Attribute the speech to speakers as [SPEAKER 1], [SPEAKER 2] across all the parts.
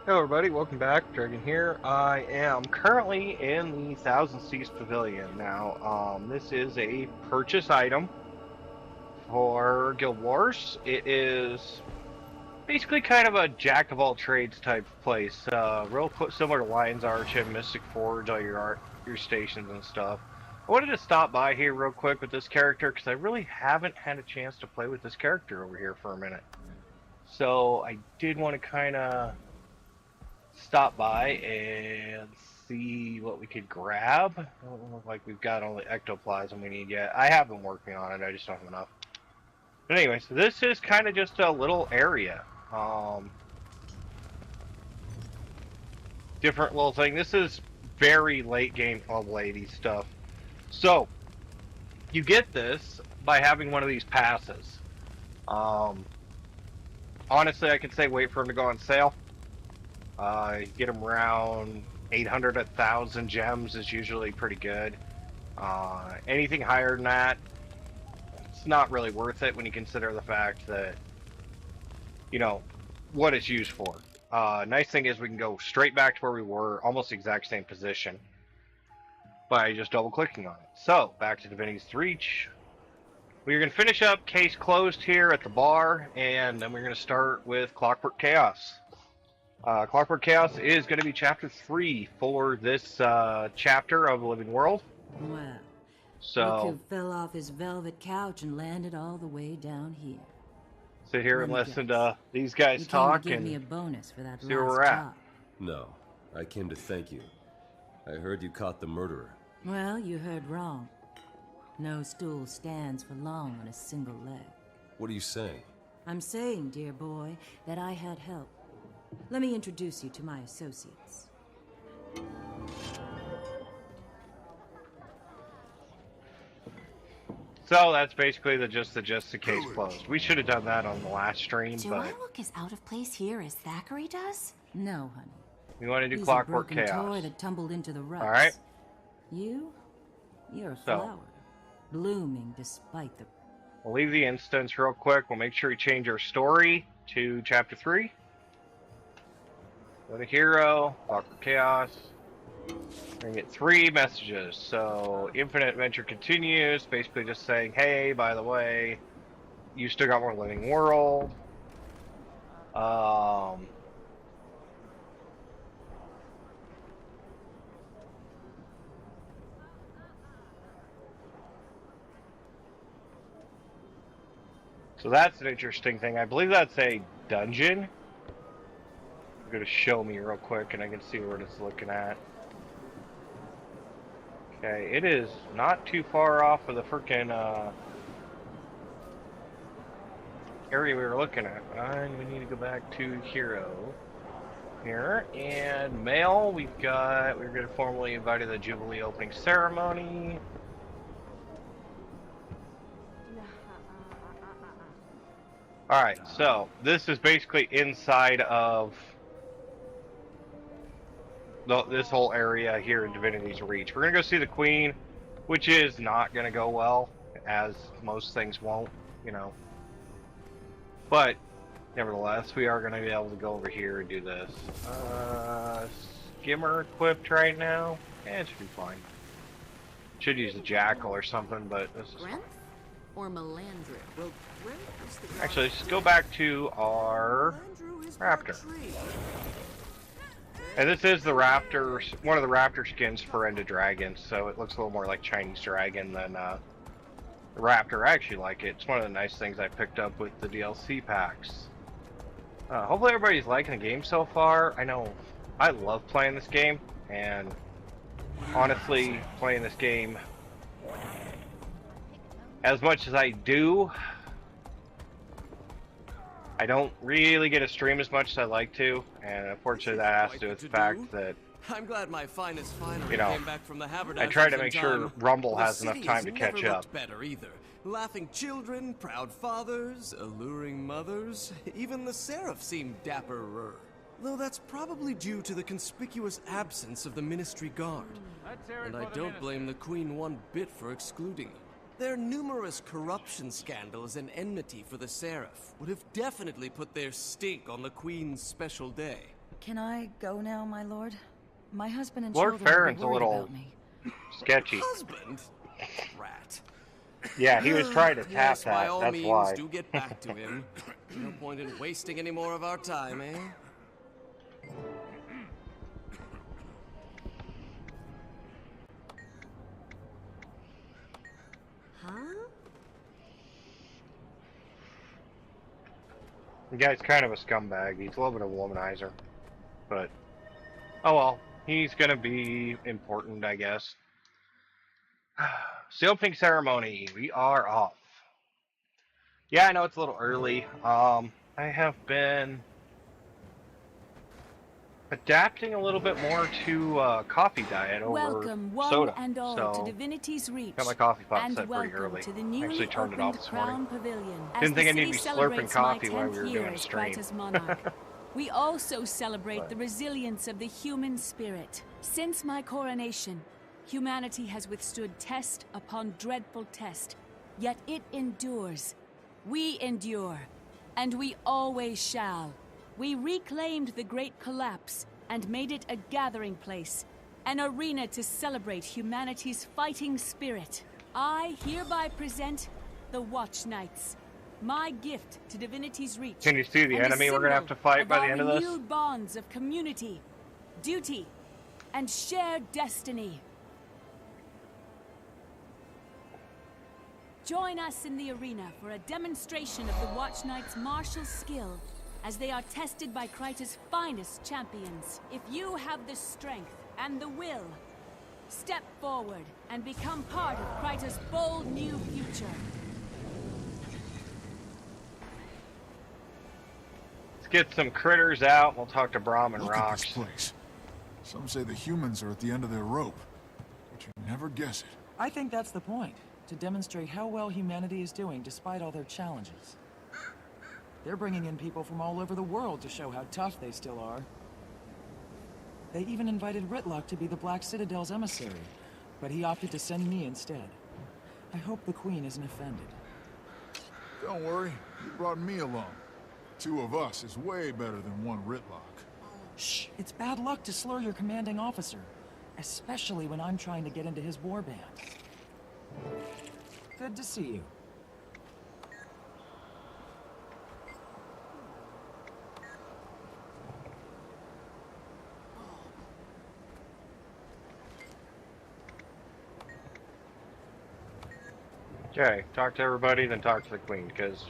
[SPEAKER 1] Hello everybody, welcome back. Dragon here. I am currently in the Thousand Seas Pavilion. Now, this is a purchase item for Guild Wars. It is basically kind of a jack of all trades type place. Similar to Lion's Arch and Mystic Forge, all your stations and stuff. I wanted to stop by here real quick with this character because I really haven't had a chance to play with this character over here for a minute. So I did want to kind of stop by and see what we could grab. Don't look like we've got all the ectoplasm we need yet. I have been working on it, I just don't have enough. But anyway, so this is kind of just a little area. Different little thing. This is very late game old lady stuff. So, you get this by having one of these passes. Honestly, I could say wait for them to go on sale. Get them around 800, 1,000 gems is usually pretty good. Anything higher than that, it's not really worth it when you consider the fact that, you know, what it's used for. Nice thing is we can go straight back to where we were, almost the exact same position, by just double clicking on it. So, back to Divinity's Reach. We're going to finish up case closed here at the bar, and then we're going to start with Clockwork Chaos. Clockwork Chaos is going to be Chapter 3 for this chapter of the Living World.
[SPEAKER 2] Well,
[SPEAKER 1] So,
[SPEAKER 2] look who fell off his velvet couch and landed all the way down here.
[SPEAKER 1] sit here and
[SPEAKER 2] Let me
[SPEAKER 1] listen
[SPEAKER 2] guess.
[SPEAKER 1] to these guys
[SPEAKER 2] You came
[SPEAKER 1] talk
[SPEAKER 2] to give me a
[SPEAKER 1] and
[SPEAKER 2] bonus for that
[SPEAKER 1] see where
[SPEAKER 2] last
[SPEAKER 1] we're at.
[SPEAKER 2] job.
[SPEAKER 3] No, I came to thank you. I heard you caught the murderer.
[SPEAKER 2] Well, you heard wrong. No stool stands for long on a single leg.
[SPEAKER 3] What are you saying?
[SPEAKER 2] I'm saying, dear boy, that I had help. Let me introduce you to my associates.
[SPEAKER 1] So that's basically just the case closed. We should have done that on the last stream,
[SPEAKER 4] Do
[SPEAKER 1] but
[SPEAKER 4] I look as out of place here as Thackeray does?
[SPEAKER 2] No, honey.
[SPEAKER 1] we want to do
[SPEAKER 2] He's
[SPEAKER 1] Clockwork
[SPEAKER 2] a broken
[SPEAKER 1] Chaos.
[SPEAKER 2] toy that tumbled into the ruts.
[SPEAKER 1] All right.
[SPEAKER 2] You're a
[SPEAKER 1] So.
[SPEAKER 2] flower, blooming despite the...
[SPEAKER 1] We'll leave the instance real quick. We'll make sure we change our story to Chapter 3. Go to Hero, Clockwork Chaos. We're going to get 3 messages. So, Infinite Adventure continues, basically just saying, hey, by the way, you still got more Living World. So that's an interesting thing. I believe that's a dungeon. You're going to show me real quick and I can see what it's looking at. Okay, it is not too far off of the frickin' area we were looking at. And we need to go back to Hero here. And mail, we're going to formally invite to the Jubilee opening ceremony. Alright, so this is basically inside of this whole area here in Divinity's Reach. We're going to go see the Queen, which is not going to go well, as most things won't, you know. But, nevertheless, we are going to be able to go over here and do this. Skimmer equipped right now. It should be fine. Should use the Jackal or something, but this is...
[SPEAKER 4] Grenth or Melandric? Well, Grenth is the
[SPEAKER 1] Actually, let's go back to our Raptor. And this is the Raptor, one of the Raptor skins for End of Dragons, so it looks a little more like Chinese Dragon than the Raptor. I actually like it. It's one of the nice things I picked up with the DLC packs. Hopefully everybody's liking the game so far. I know I love playing this game, and honestly, playing this game as much as I do, I don't really get to stream as much as I like to, and unfortunately that has to do with the fact that,
[SPEAKER 5] I'm glad my finest finery
[SPEAKER 1] you know,
[SPEAKER 5] came back from the
[SPEAKER 1] I try to make sure Rumble has enough time to catch up.
[SPEAKER 5] Better either. Laughing children, proud fathers, alluring mothers, even the Seraph seemed dapperer. Though that's probably due to the conspicuous absence of the Ministry Guard. And I don't blame the Queen one bit for excluding them. Their numerous corruption scandals and enmity for the Seraph would have definitely put their stink on the Queen's special day.
[SPEAKER 2] Can I go now, my lord? My husband and
[SPEAKER 1] Lord
[SPEAKER 2] children are
[SPEAKER 1] Farron's a
[SPEAKER 2] worried
[SPEAKER 1] little
[SPEAKER 2] about me.
[SPEAKER 1] sketchy.
[SPEAKER 5] Husband? Rat.
[SPEAKER 1] Yeah, he was trying to tap
[SPEAKER 5] Yes, by
[SPEAKER 1] that.
[SPEAKER 5] all
[SPEAKER 1] That's
[SPEAKER 5] means,
[SPEAKER 1] why.
[SPEAKER 5] do get back to him. No point in wasting any more of our time, eh?
[SPEAKER 4] Huh?
[SPEAKER 1] The guy's kind of a scumbag. He's a little bit of a womanizer. But, oh well. He's gonna be important, I guess. The opening ceremony. We are off. Yeah, I know it's a little early. I have been adapting a little bit more to coffee diet over
[SPEAKER 2] Welcome, one
[SPEAKER 1] soda.
[SPEAKER 2] and all, to
[SPEAKER 1] So,
[SPEAKER 2] Divinity's Reach,
[SPEAKER 1] got my coffee pot
[SPEAKER 2] and
[SPEAKER 1] set pretty
[SPEAKER 2] welcome
[SPEAKER 1] early.
[SPEAKER 2] to the
[SPEAKER 1] I actually
[SPEAKER 2] newly
[SPEAKER 1] turned it off
[SPEAKER 2] opened
[SPEAKER 1] this morning.
[SPEAKER 2] Crown Pavilion. As
[SPEAKER 1] Didn't think
[SPEAKER 2] the
[SPEAKER 1] I need to
[SPEAKER 2] city
[SPEAKER 1] be slurping
[SPEAKER 2] celebrates my
[SPEAKER 1] coffee while we
[SPEAKER 2] 10th
[SPEAKER 1] were
[SPEAKER 2] year
[SPEAKER 1] doing a
[SPEAKER 2] as
[SPEAKER 1] stream.
[SPEAKER 2] Kryta's monarch, we also celebrate
[SPEAKER 1] But-
[SPEAKER 2] the resilience of the human spirit. Since my coronation, humanity has withstood test upon dreadful test, yet it endures. We endure, and we always shall. We reclaimed the Great Collapse and made it a gathering place, an arena to celebrate humanity's fighting spirit. I hereby present the Watch Knights, my gift to Divinity's Reach.
[SPEAKER 1] Can you see the
[SPEAKER 2] and a
[SPEAKER 1] enemy we're gonna have to fight
[SPEAKER 2] symbol
[SPEAKER 1] by the
[SPEAKER 2] our
[SPEAKER 1] end of this?
[SPEAKER 2] renewed bonds of community, duty, and shared destiny. Join us in the arena for a demonstration of the Watch Knights' martial skill as they are tested by Kryta's finest champions. If you have the strength and the will, step forward and become part of Kryta's bold new future.
[SPEAKER 1] Let's get some critters out. We'll talk to Brahm and
[SPEAKER 6] Look at this
[SPEAKER 1] Rocks.
[SPEAKER 6] place. Some say the humans are at the end of their rope, but you never guess it.
[SPEAKER 7] I think that's the point, to demonstrate how well humanity is doing despite all their challenges. They're bringing in people from all over the world to show how tough they still are. They even invited Ritlock to be the Black Citadel's emissary, but he opted to send me instead. I hope the Queen isn't offended.
[SPEAKER 6] Don't worry, you brought me along. Two of us is way better than one Ritlock.
[SPEAKER 7] Shh! It's bad luck to slur your commanding officer, especially when I'm trying to get into his warband. Good to see you.
[SPEAKER 1] Okay, talk to everybody, then talk to the Queen, because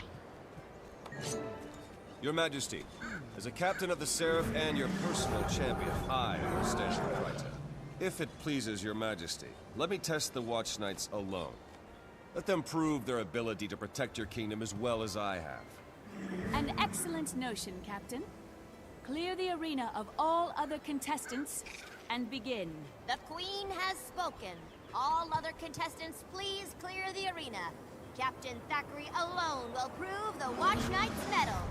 [SPEAKER 3] Your Majesty, as a captain of the Seraph and your personal champion, I will stand for Kryta. If it pleases your Majesty, let me test the Watch Knights alone. Let them prove their ability to protect your kingdom as well as I have.
[SPEAKER 2] An excellent notion, Captain. Clear the arena of all other contestants and begin.
[SPEAKER 8] The Queen has spoken. All other contestants, please clear the arena. Captain Thackeray alone will prove the Watch Knight's mettle.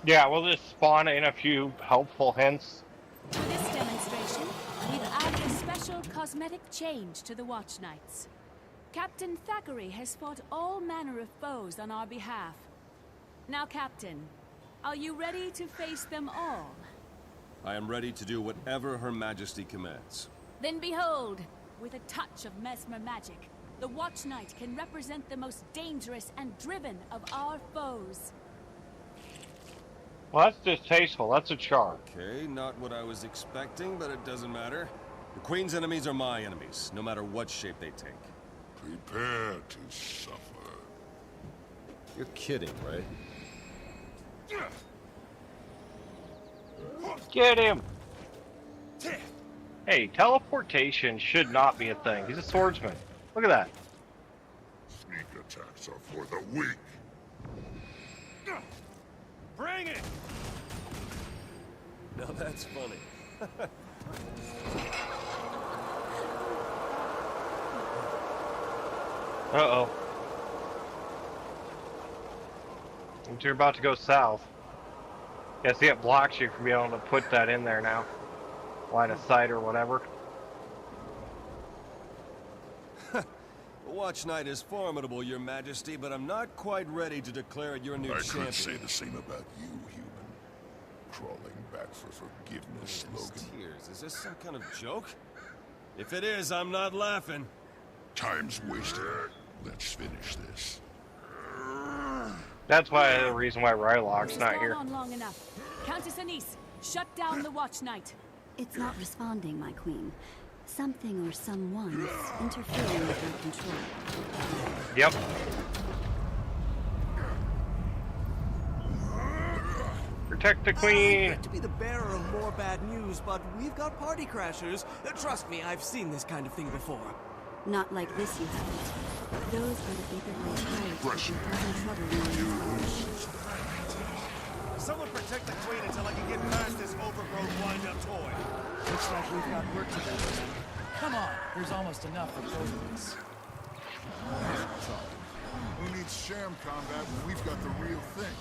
[SPEAKER 1] yeah, we'll just spawn in a few helpful hints.
[SPEAKER 2] For this demonstration, we've added a special cosmetic change to the Watch Knights. Captain Thackeray has fought all manner of foes on our behalf. Now, Captain, are you ready to face them all?
[SPEAKER 3] I am ready to do whatever Her Majesty commands.
[SPEAKER 2] Then behold, with a touch of mesmer magic, the Watch Knight can represent the most dangerous and driven of our foes.
[SPEAKER 1] Well, that's distasteful. That's a char.
[SPEAKER 3] Okay, not what I was expecting, but it doesn't matter. The Queen's enemies are my enemies, no matter what shape they take.
[SPEAKER 6] Prepare to suffer.
[SPEAKER 3] You're kidding, right?
[SPEAKER 1] Get him! Hey, teleportation should not be a thing. He's a swordsman. Look at that.
[SPEAKER 6] Sneak attacks are for the weak.
[SPEAKER 5] Bring it!
[SPEAKER 3] Now that's funny.
[SPEAKER 1] Uh-oh. You're about to go south. Yeah, see, it blocks you from being able to put that in there now. Line of sight or whatever.
[SPEAKER 3] Watch Knight is formidable, Your Majesty, but I'm not quite ready to declare it your new
[SPEAKER 6] I
[SPEAKER 3] champion.
[SPEAKER 6] could say the same about you, human. Crawling back for forgiveness,
[SPEAKER 3] These
[SPEAKER 6] Logan.
[SPEAKER 3] tears, is this some kind of joke? If it is, I'm not laughing.
[SPEAKER 6] Time's wasted. Let's finish this.
[SPEAKER 1] That's why the reason why Rylock's
[SPEAKER 2] This
[SPEAKER 1] not
[SPEAKER 2] has
[SPEAKER 1] here.
[SPEAKER 2] gone on long enough. Countess Anise, shut down the Watch Knight.
[SPEAKER 9] It's not responding, my queen. Something or someone is interfering with our control.
[SPEAKER 1] Yep. Protect the
[SPEAKER 5] I
[SPEAKER 1] queen.
[SPEAKER 5] hate to be the bearer of more bad news, but we've got party crashers. Trust me, I've seen this kind of thing before.
[SPEAKER 9] Not like this, you haven't. Those are the Vaporblade pirates who've been causing trouble in these
[SPEAKER 3] Someone protect the queen until I can get past this overgrown wind-up toy.
[SPEAKER 7] Looks like we've got work to do. Come on, there's almost enough for both of us.
[SPEAKER 6] Who needs sham combat when we've got the real thing?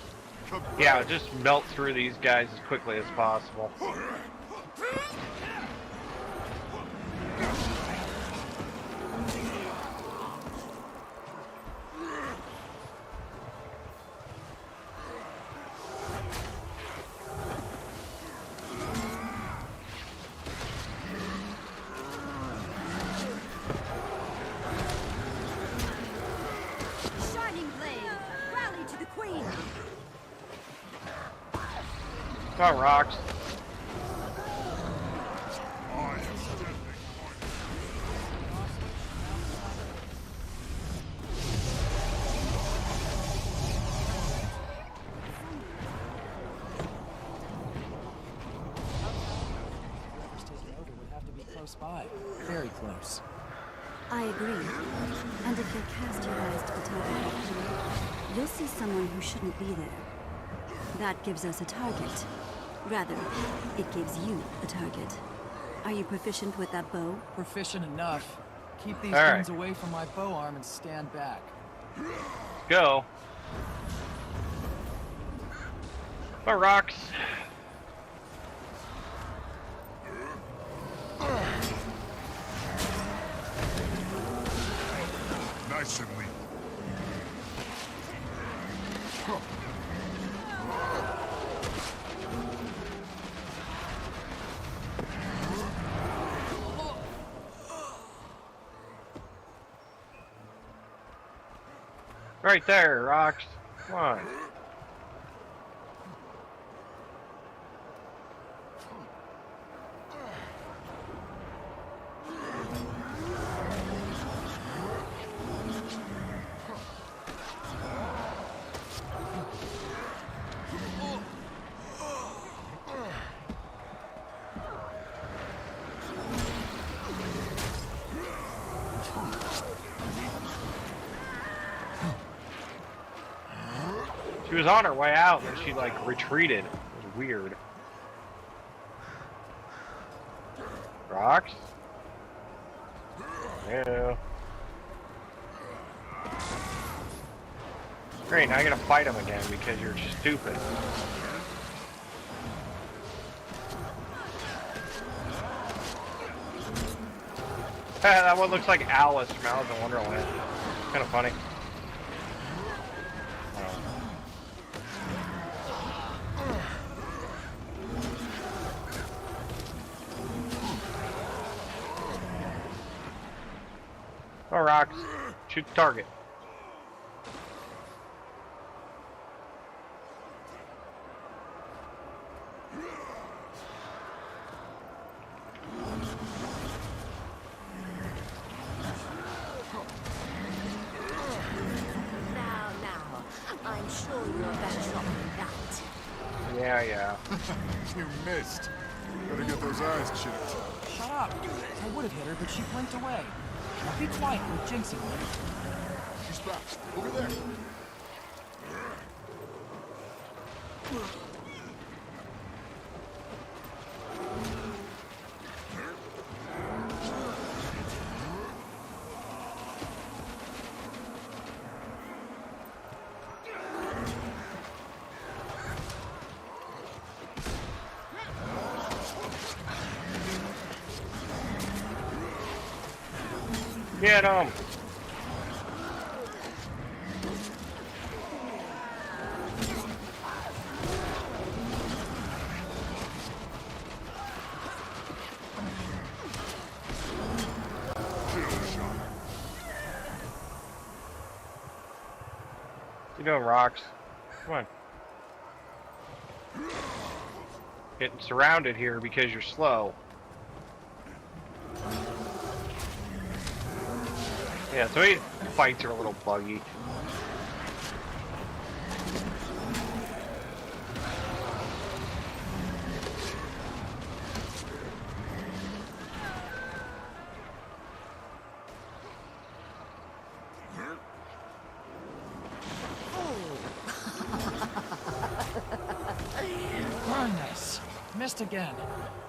[SPEAKER 1] Yeah, just melt through these guys as quickly as possible.
[SPEAKER 8] Shining Blade, rally to the queen.
[SPEAKER 1] Come on, Rocks.
[SPEAKER 7] Whoever's taking over would have to be close by. Very close.
[SPEAKER 9] I agree. And if you'll cast your eyes to the top of that hill, you'll see someone who shouldn't be there. That gives us a target. Rather, it gives you a target. Are you proficient with that bow?
[SPEAKER 7] Proficient enough. Keep these
[SPEAKER 1] All right.
[SPEAKER 7] guns away from my bow arm and stand back.
[SPEAKER 1] Go. Come on, Rocks.
[SPEAKER 6] Nice and lean.
[SPEAKER 1] Right there, Rocks. Come on. She was on her way out and she like retreated. It was weird. Rocks? Yeah. Great, now I gotta fight him again because you're stupid. That one looks like Alice from Alice in Wonderland. Kind of funny. Oh, Rocks. Shoot the target.
[SPEAKER 8] Now, I'm sure you're better off than that.
[SPEAKER 1] Yeah.
[SPEAKER 6] You missed. Better get those eyes checked.
[SPEAKER 7] Shut up! I would have hit her, but she blinked away. Now be quiet, you're jinxing me.
[SPEAKER 6] She's back. Over there.
[SPEAKER 1] Get him! You doing, Rocks? Come on. Getting surrounded here because you're slow. Yeah, so these fights are a little buggy.
[SPEAKER 7] Very nice. Missed again.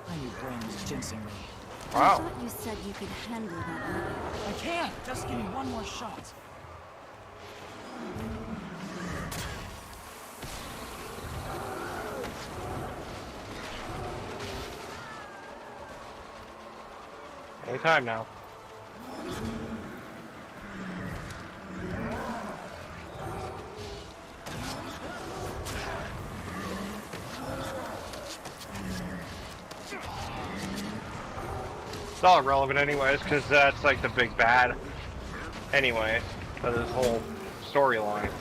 [SPEAKER 7] I knew Brain was jinsing me.
[SPEAKER 9] I
[SPEAKER 1] Wow.
[SPEAKER 9] thought you said you could handle that level.
[SPEAKER 7] I can't! Just give me one more shot.
[SPEAKER 1] Anytime now. It's all irrelevant anyways, because that's like the big bad anyway for this whole storyline.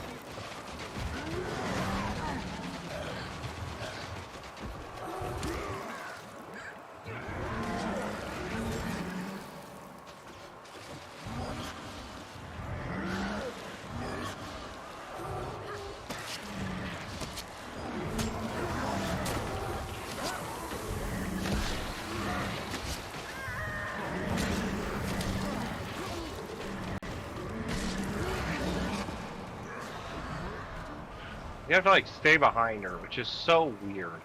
[SPEAKER 1] You have to like stay behind her, which is so weird.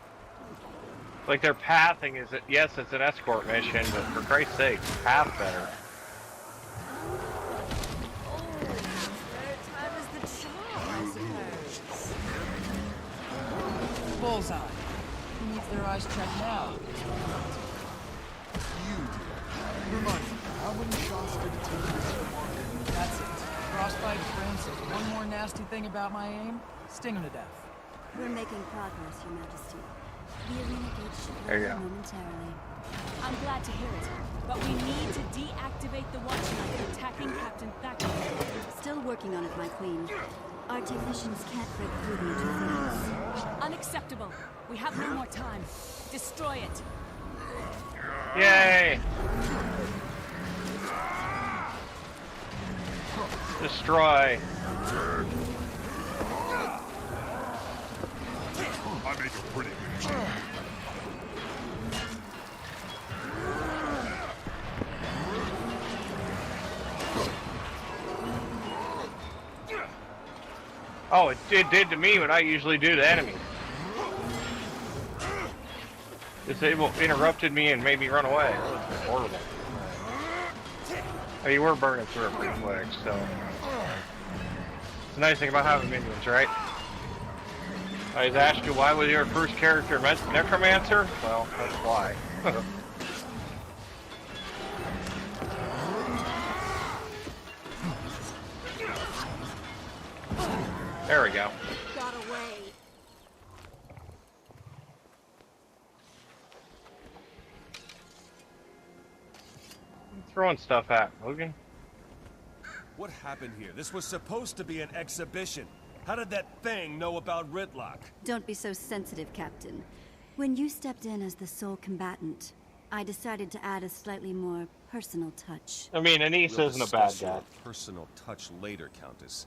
[SPEAKER 1] Like their pathing is, yes, it's an escort mission, but for Christ's sake, path better.
[SPEAKER 4] Time is the charm, I suppose.
[SPEAKER 7] Bullseye. Who needs their eyes checked now?
[SPEAKER 6] You did. Remind me, how many shots did it take to hit one?
[SPEAKER 7] That's it. Frostbite Prince says one more nasty thing about my aim, sting him to death.
[SPEAKER 9] We're making progress, Your Majesty. The arena gate should
[SPEAKER 1] There you
[SPEAKER 9] open
[SPEAKER 1] go.
[SPEAKER 9] momentarily.
[SPEAKER 2] I'm glad to hear it, but we need to deactivate the Watch Knight attacking Captain Thacker.
[SPEAKER 9] Still working on it, my queen. Our technicians can't break through the interference.
[SPEAKER 2] Unacceptable. We have no more time. Destroy it.
[SPEAKER 1] Yay! Destroy.
[SPEAKER 6] I make a pretty picture.
[SPEAKER 1] Oh, it did to me what I usually do to enemies. Interrupted me and made me run away. That was horrible. Oh, you were burning through it pretty quick, so. It's the nice thing about having minions, right? I was asked you why was your first character Necromancer? Well, that's why. There we go.
[SPEAKER 4] Got away.
[SPEAKER 1] Throwing stuff at Logan.
[SPEAKER 3] What happened here? This was supposed to be an exhibition. How did that thing know about Ritlock?
[SPEAKER 9] Don't be so sensitive, Captain. When you stepped in as the sole combatant, I decided to add a slightly more personal touch.
[SPEAKER 1] I mean, Anise
[SPEAKER 3] We'll
[SPEAKER 1] isn't a bad
[SPEAKER 3] discuss
[SPEAKER 1] guy.
[SPEAKER 3] your personal touch later, Countess.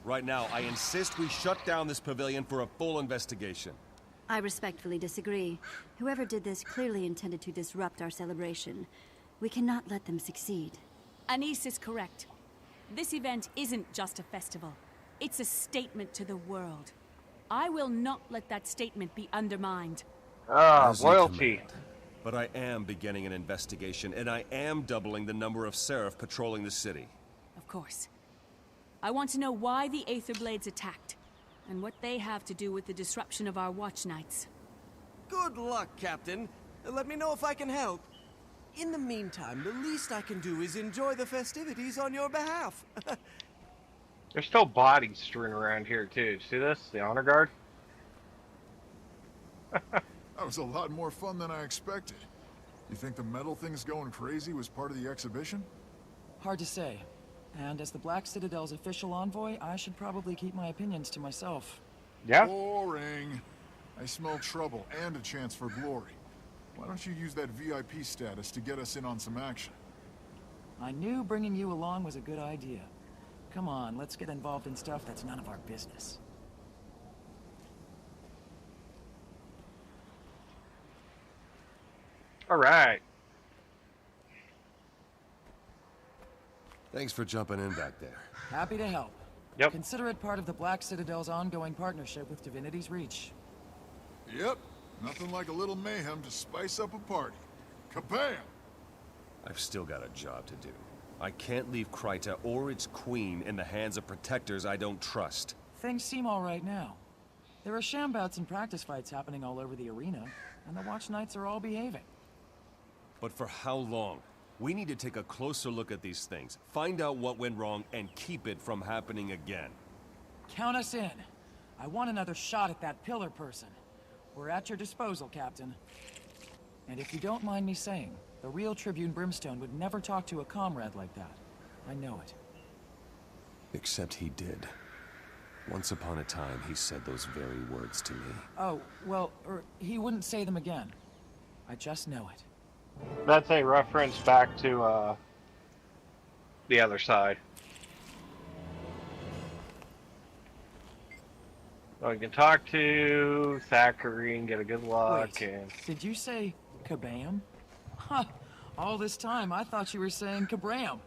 [SPEAKER 3] Right now, I insist we shut down this pavilion for a full investigation.
[SPEAKER 9] I respectfully disagree. Whoever did this clearly intended to disrupt our celebration. We cannot let them succeed.
[SPEAKER 2] Anise is correct. This event isn't just a festival. It's a statement to the world. I will not let that statement be undermined.
[SPEAKER 1] Ah,
[SPEAKER 3] As you
[SPEAKER 1] loyalty.
[SPEAKER 3] command. But I am beginning an investigation, and I am doubling the number of Seraph patrolling the city.
[SPEAKER 2] Of course. I want to know why the Aetherblades attacked, and what they have to do with the disruption of our Watch Nights.
[SPEAKER 5] Good luck, Captain. Let me know if I can help. In the meantime, the least I can do is enjoy the festivities on your behalf.
[SPEAKER 1] There's still bodies strewn around here too. See this? The honor guard?
[SPEAKER 6] That was a lot more fun than I expected. You think the metal thing's going crazy was part of the exhibition?
[SPEAKER 7] Hard to say. And as the Black Citadel's official envoy, I should probably keep my opinions to myself.
[SPEAKER 1] Yeah?
[SPEAKER 6] Boring. I smell trouble and a chance for glory. Why don't you use that VIP status to get us in on some action?
[SPEAKER 7] I knew bringing you along was a good idea. Come on, let's get involved in stuff that's none of our business.
[SPEAKER 1] All right.
[SPEAKER 3] Thanks for jumping in back there.
[SPEAKER 7] Happy to help.
[SPEAKER 1] Yep.
[SPEAKER 7] Consider it part of the Black Citadel's ongoing partnership with Divinity's Reach.
[SPEAKER 6] Yep. Nothing like a little mayhem to spice up a party. Kabam!
[SPEAKER 3] I've still got a job to do. I can't leave Kryta or its queen in the hands of protectors I don't trust.
[SPEAKER 7] Things seem all right now. There are shambouts and practice fights happening all over the arena, and the Watch Knights are all behaving.
[SPEAKER 3] But for how long? We need to take a closer look at these things, find out what went wrong, and keep it from happening again.
[SPEAKER 7] Count us in. I want another shot at that pillar person. We're at your disposal, Captain. And if you don't mind me saying, the real Tribune Brimstone would never talk to a comrade like that. I know it.
[SPEAKER 3] Except he did. Once upon a time, he said those very words to me.
[SPEAKER 7] Oh, well, he wouldn't say them again. I just know it.
[SPEAKER 1] That's a reference back to the other side. So we can talk to Thackeray and get a good look.
[SPEAKER 7] Wait,
[SPEAKER 1] and
[SPEAKER 7] did you say kabam? Huh, all this time I thought you were saying kabram.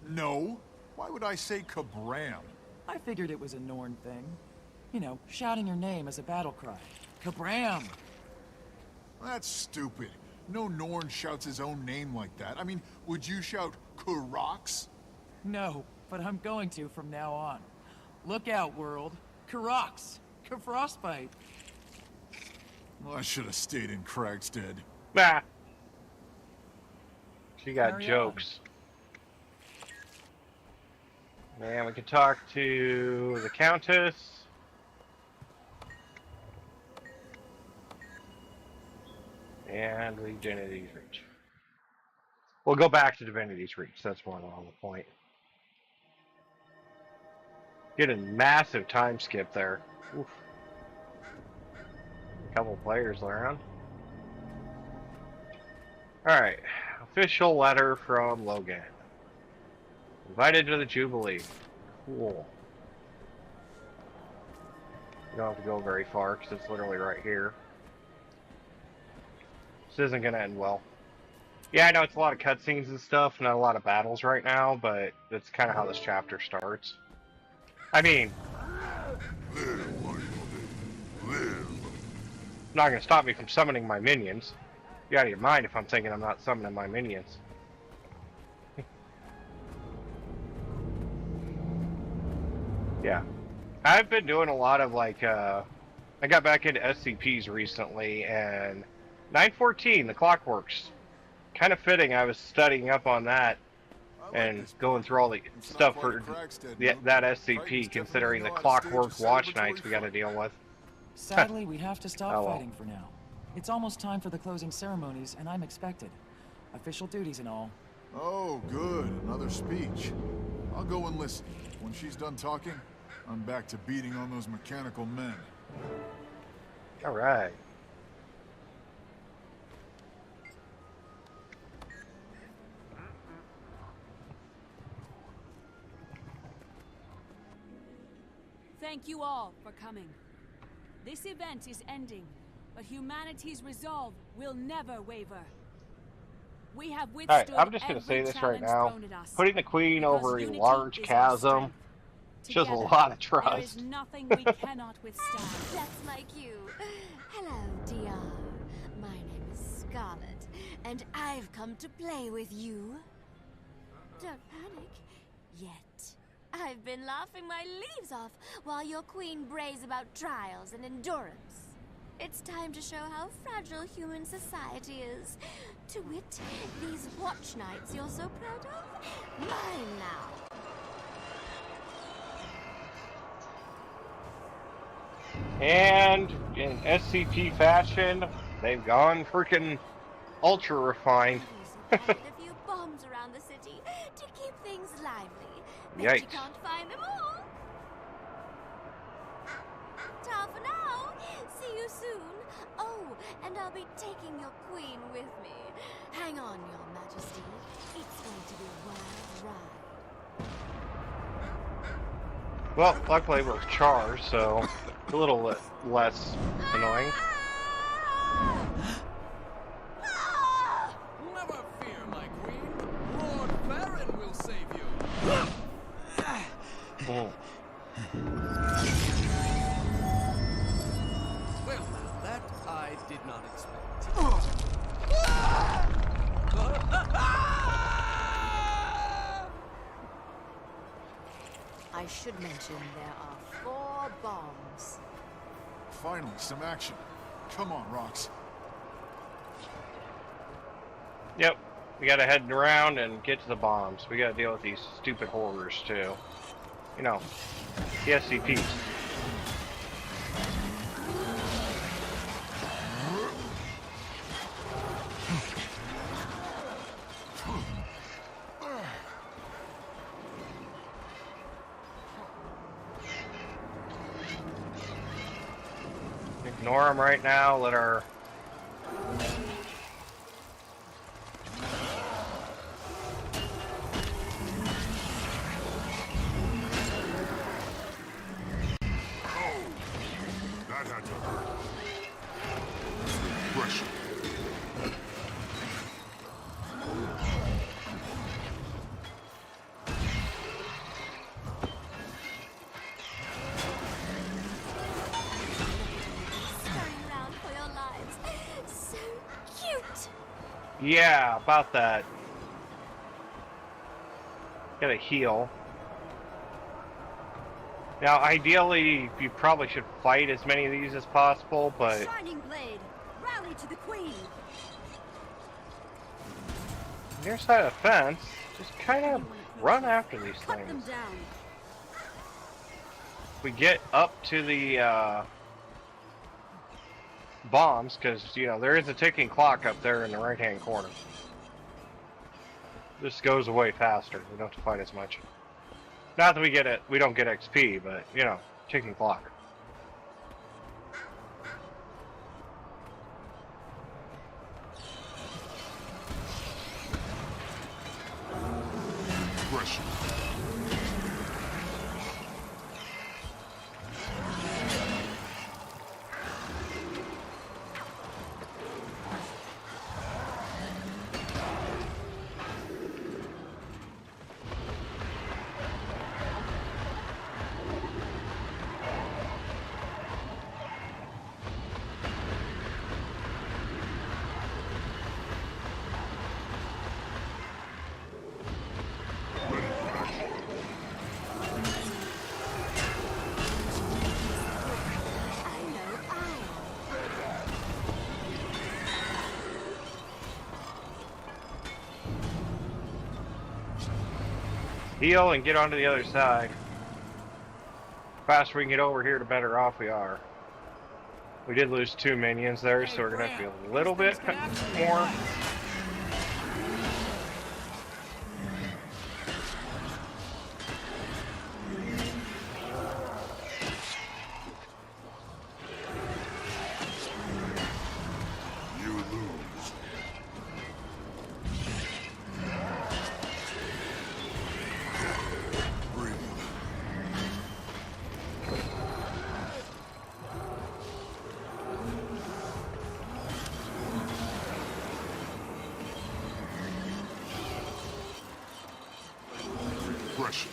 [SPEAKER 6] No. Why would I say kabram?
[SPEAKER 7] I figured it was a Norn thing. You know, shouting your name as a battle cry. Kabram!
[SPEAKER 6] That's stupid. No Norn shouts his own name like that. I mean, would you shout Karox?
[SPEAKER 7] No, but I'm going to from now on. Look out, world. Karox! Frostbite!
[SPEAKER 6] Well, I should have stayed in Kragstead.
[SPEAKER 1] nah. She got
[SPEAKER 7] Carry
[SPEAKER 1] jokes. And we can talk to the Countess. And Divinity's Reach. We'll go back to Divinity's Reach. That's more along the point. Get a massive time skip there. Oof. A couple players around. Alright. Official letter from Logan. Invited to the Jubilee. Cool. You don't have to go very far because it's literally right here. This isn't going to end well. Yeah, I know it's a lot of cutscenes and stuff, not a lot of battles right now, but that's kind of how this chapter starts. I mean, not going to stop me from summoning my minions. You out of your mind if I'm thinking I'm not summoning my minions. Yeah. I've been doing a lot of like, I got back into SCPs recently, and 914, the Clockworks. Kind of fitting, I was studying up on that and going through all the stuff for that SCP, considering the Clockwork Watch Knights we got to deal with.
[SPEAKER 7] Sadly, we have to stop
[SPEAKER 1] Oh, well.
[SPEAKER 7] fighting for now. It's almost time for the closing ceremonies, and I'm expected. Official duties and all.
[SPEAKER 6] Oh, good. Another speech. I'll go and listen. When she's done talking, I'm back to beating on those mechanical men.
[SPEAKER 1] Alright.
[SPEAKER 2] Thank you all for coming. This event is ending, but humanity's resolve will never waver. We have withstood
[SPEAKER 1] Alright, I'm just going to say
[SPEAKER 2] every
[SPEAKER 1] this right
[SPEAKER 2] challenge
[SPEAKER 1] now.
[SPEAKER 2] thrown at us,
[SPEAKER 1] Putting the Queen
[SPEAKER 2] because
[SPEAKER 1] over a
[SPEAKER 2] unity
[SPEAKER 1] large
[SPEAKER 2] is our
[SPEAKER 1] chasm
[SPEAKER 2] strength.
[SPEAKER 1] shows a
[SPEAKER 2] Together,
[SPEAKER 1] lot of
[SPEAKER 2] there is
[SPEAKER 1] trust.
[SPEAKER 2] nothing we cannot withstand.
[SPEAKER 8] That's my cue. Hello, DR. My name is Scarlet, and I've come to play with you. Don't panic. Yet. I've been laughing my leaves off while your queen brays about trials and endurance. It's time to show how fragile human society is. To wit, these watch knights you're so proud of? Mine now.
[SPEAKER 1] And in SCP fashion, they've gone freaking ultra refined.
[SPEAKER 8] Maybe you should add a few bombs around the city to keep things lively. Bet you
[SPEAKER 1] Yikes.
[SPEAKER 8] can't find them all. Ta for now. See you soon. Oh, and I'll be taking your queen with me. Hang on, Your Majesty. It's going to be a wild ride.
[SPEAKER 1] Well, luckily we're charged, so a little less annoying.
[SPEAKER 5] Never fear, my queen. Lord Baron will save you.
[SPEAKER 1] Mm.
[SPEAKER 5] Well, now that I did not expect.
[SPEAKER 4] I should mention there are 4 bombs.
[SPEAKER 6] Finally, some action. Come on, Rox.
[SPEAKER 1] Yep, we gotta head around and get to the bombs. We gotta deal with these stupid horrors too. You know, the SCPs. Ignore them right now. Let our
[SPEAKER 6] That had to hurt. Pressure.
[SPEAKER 8] Scurrying around for your lives. So cute.
[SPEAKER 1] yeah, about that. Gotta heal. Now, ideally, you probably should fight as many of these as possible, but
[SPEAKER 9] Shining Blade, rally to the Queen.
[SPEAKER 1] on your side of the fence, just kind of run after these
[SPEAKER 9] Cut them
[SPEAKER 1] things.
[SPEAKER 9] down.
[SPEAKER 1] We get up to the bombs, because, you know, there is a ticking clock up there in the right-hand corner. This goes away faster. We don't have to fight as much. Not that we don't get XP, but, you know, ticking clock.
[SPEAKER 6] Pressure.
[SPEAKER 8] I know I am.
[SPEAKER 1] Heal and get onto the other side. The faster we can get over here, the better off we are. We did lose 2 minions there, so we're gonna have to be a little bit more.
[SPEAKER 6] You lose. Breathe. Pressure.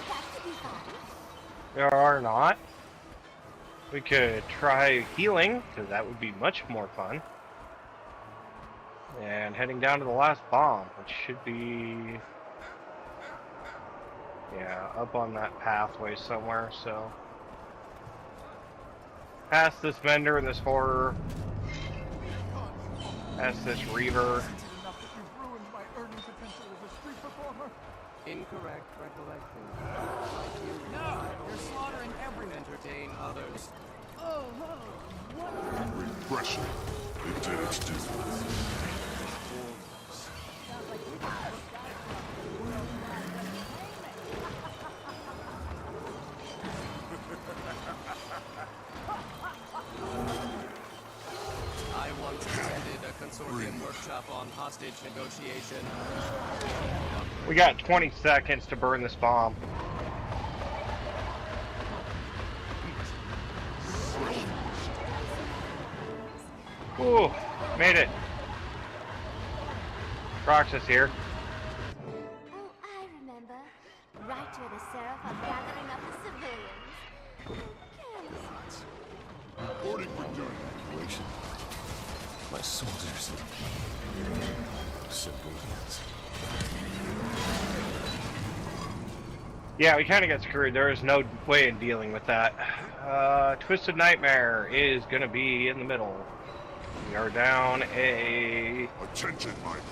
[SPEAKER 8] That could be fun.
[SPEAKER 1] There are not. We could try healing, because that would be much more fun. And heading down to the last bomb, which should be... yeah, up on that pathway somewhere, so... past this vendor and this horror, That's this Reaver.
[SPEAKER 6] Enough that you've ruined my earning potential as a street performer.
[SPEAKER 5] Incorrect recollection.
[SPEAKER 7] No, you're slaughtering everyone.
[SPEAKER 5] Entertain others.
[SPEAKER 6] Repression. It did its due.
[SPEAKER 5] I once attended a consortium workshop on hostage negotiation.
[SPEAKER 1] We got 20 seconds to burn this bomb. Ooh, made it. Roxas here.
[SPEAKER 8] Oh, I remember. Right where the Seraph are gathering up the civilians. Oh, careless.
[SPEAKER 6] Reporting for duty.
[SPEAKER 3] Evacuation. My soldiers. Civilians.
[SPEAKER 1] Yeah, we kind of got screwed. There is no way of dealing with that. Twisted Nightmare is going to be in the middle. We are down a...
[SPEAKER 6] Attention, my creation.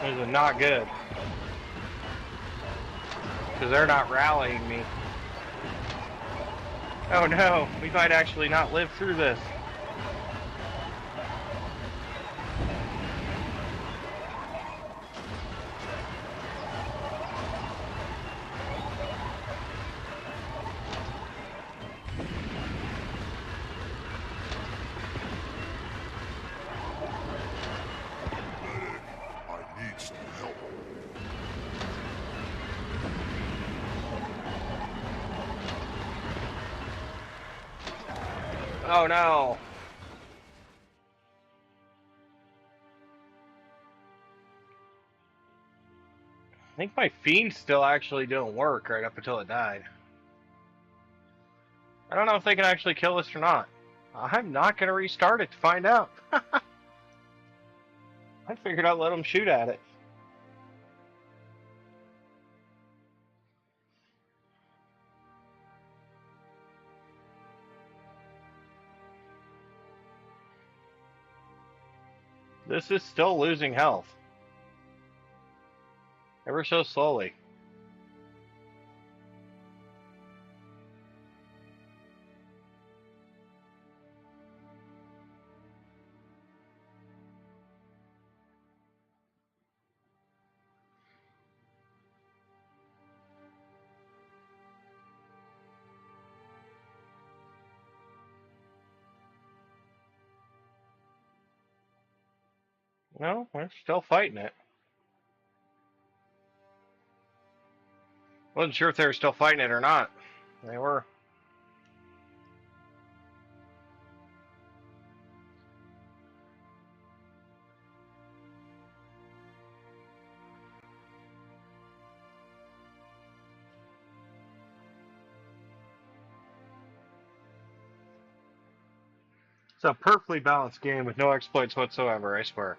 [SPEAKER 1] This is not good. Because they're not rallying me. Oh no, we might actually not live through this.
[SPEAKER 6] I need some help.
[SPEAKER 1] Oh no. I think my Fiend's still actually doing work right up until it died. I don't know if they can actually kill this or not. I'm not going to restart it to find out. I figured I'd let them shoot at it. This is still losing health. Ever so slowly. No, we're still fighting it. Wasn't sure if they were still fighting it or not. They were. It's a perfectly balanced game with no exploits whatsoever, I swear.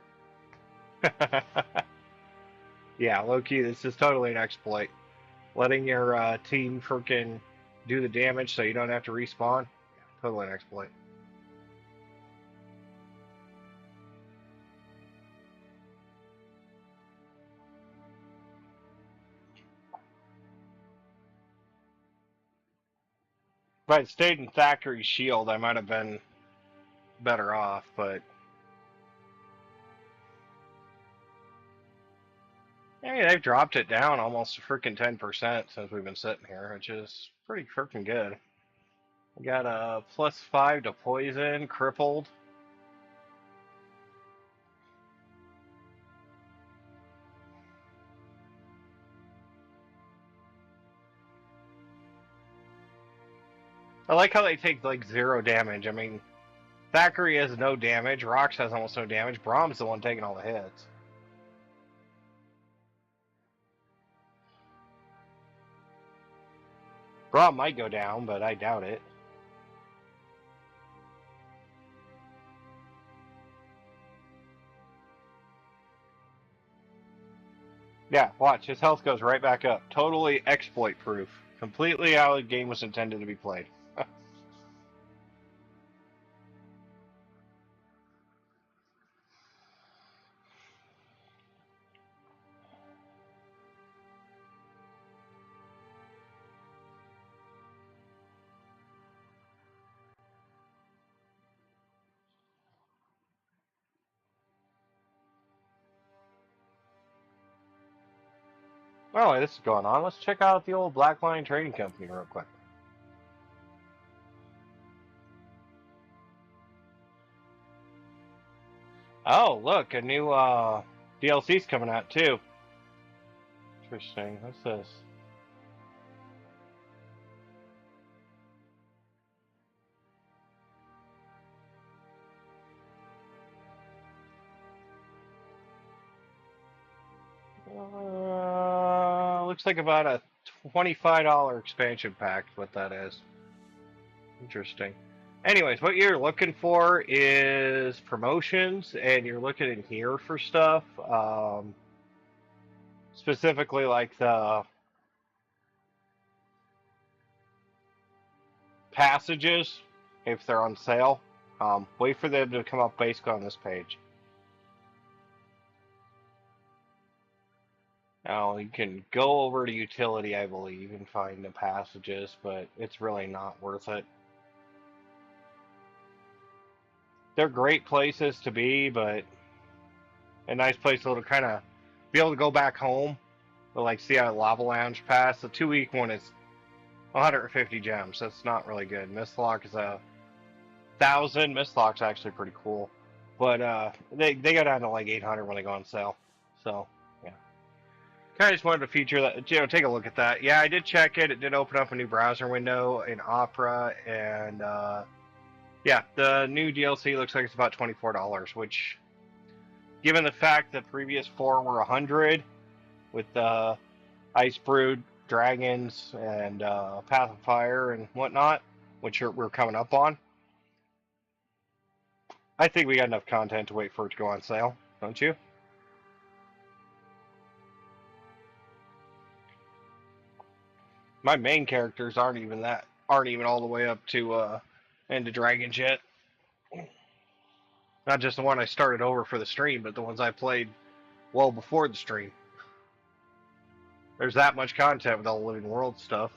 [SPEAKER 1] Yeah, low-key, this is totally an exploit. Letting your team freaking do the damage so you don't have to respawn. Totally an exploit. If I'd stayed in Thackeray's Shield, I might have been better off, but hey, they've dropped it down almost a freaking 10% since we've been sitting here, which is pretty freaking good. We got a +5 to poison, crippled. I like how they take like 0 damage. I mean, Thackeray has no damage, Rox has almost no damage, Brahm's the one taking all the hits. Brahm might go down, but I doubt it. Yeah, watch, his health goes right back up. Totally exploit proof. Completely how the game was intended to be played. Well, this is going on. Let's check out the old Black Lion Trading Company real quick. Oh, look, a new DLC's coming out too. Interesting. What's this? Looks like about a $25 expansion pack, what that is. Interesting. Anyways, what you're looking for is promotions, and you're looking in here for stuff. Specifically, like the passages, if they're on sale. Wait for them to come up basically on this page. Now, you can go over to utility, I believe, and find the passages, but it's really not worth it. They're great places to be, but a nice place to kind of be able to go back home. But like, see how Lava Lounge pass. The 2-week one is 150 gems. That's not really good. Mistlock is 1,000. Mistlock's actually pretty cool, but they go down to like 800 when they go on sale. So yeah, kind of just wanted to feature that. Take a look at that. Yeah, I did check it. It did open up a new browser window in Opera, and yeah, the new DLC looks like it's about $24, which, given the fact the previous 4 were 100, with Ice Brood, Dragons, and Path of Fire and whatnot, which we're coming up on, I think we got enough content to wait for it to go on sale, don't you? My main characters aren't even all the way up to into Dragons yet. Not just the one I started over for the stream, but the ones I played well before the stream. There's that much content with all the Living World stuff.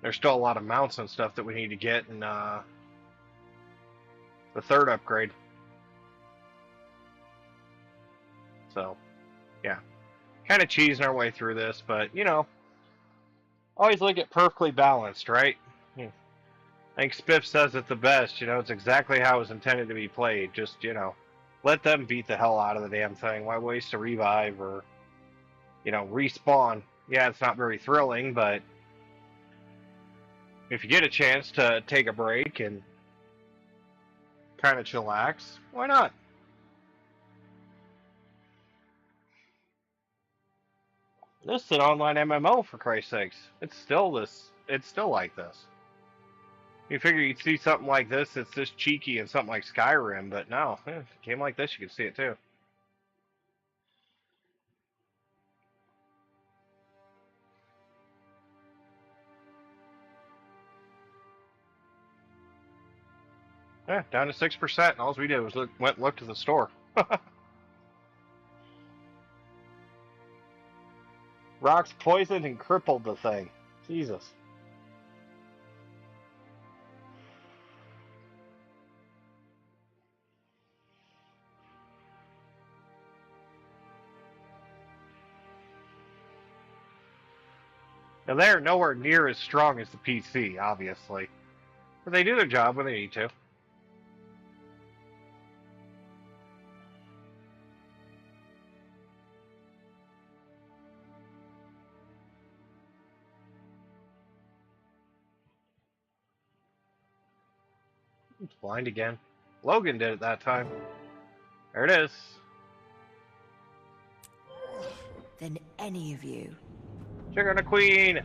[SPEAKER 1] There's still a lot of mounts and stuff that we need to get in the 3rd upgrade. So, yeah. Kind of cheesing our way through this, but, always look at perfectly balanced, right? I think Spiff says it the best, it's exactly how it was intended to be played. Just, let them beat the hell out of the damn thing. Why waste a revive or, respawn? Yeah, it's not very thrilling, but if you get a chance to take a break and kind of chillax, why not? This is an online MMO, for Christ's sakes. It's still like this. You figure you'd see something like this that's this cheeky and something like Skyrim, but no, a game like this you can see it too. Yeah, down to 6%. All we did was look to the store. Rocks poisoned and crippled the thing. Jesus. Now they're nowhere near as strong as the PC, obviously. But they do their job when they need to. It's blind again. Logan did it that time. There it is.
[SPEAKER 2] Than any of you.
[SPEAKER 1] Sugar and a queen.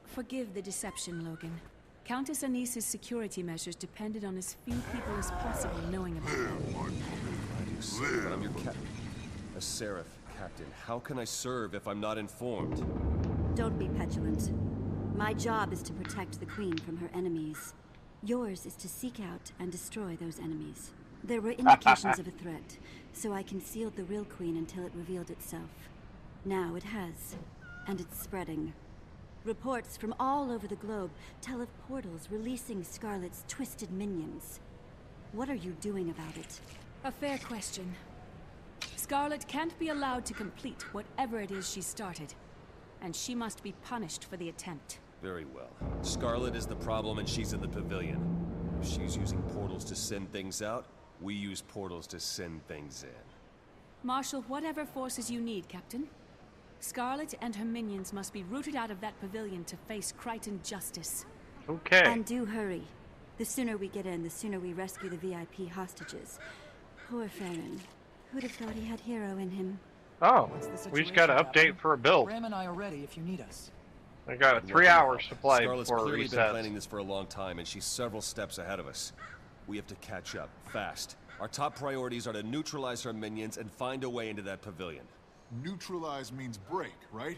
[SPEAKER 2] Forgive the deception, Logan. Countess Anisa's security measures depended on as few people as possible knowing about them.
[SPEAKER 3] I do say that I'm your captain. A Seraph captain. How can I serve if I'm not informed?
[SPEAKER 9] Don't be petulant. My job is to protect the Queen from her enemies. Yours is to seek out and destroy those enemies. There were indications of a threat, so I concealed the real Queen until it revealed itself. Now it has, and it's spreading. Reports from all over the globe tell of portals releasing Scarlet's twisted minions. What are you doing about it?
[SPEAKER 2] A fair question. Scarlet can't be allowed to complete whatever it is she started, and she must be punished for the attempt.
[SPEAKER 3] Very well. Scarlet is the problem and she's in the pavilion. If she's using portals to send things out, we use portals to send things in.
[SPEAKER 2] Marshal whatever forces you need, Captain. Scarlet and her minions must be rooted out of that pavilion to face Crichton justice.
[SPEAKER 1] Okay.
[SPEAKER 9] And do hurry. The sooner we get in, the sooner we rescue the VIP hostages. Poor Farron. Who'd have thought he had hero in him?
[SPEAKER 1] Oh,
[SPEAKER 7] What's the
[SPEAKER 1] we just
[SPEAKER 7] situation,
[SPEAKER 1] got an
[SPEAKER 7] Captain?
[SPEAKER 1] update for a build.
[SPEAKER 7] Ram and I are ready if you need us.
[SPEAKER 1] I got a
[SPEAKER 3] Good
[SPEAKER 1] 3-hour
[SPEAKER 3] work.
[SPEAKER 1] supply
[SPEAKER 3] Scarlet's
[SPEAKER 1] before it
[SPEAKER 3] clearly been
[SPEAKER 1] resets.
[SPEAKER 3] planning this for a long time, and she's several steps ahead of us. We have to catch up, fast. Our top priorities are to neutralize her minions and find a way into that pavilion.
[SPEAKER 6] Neutralize means break, right?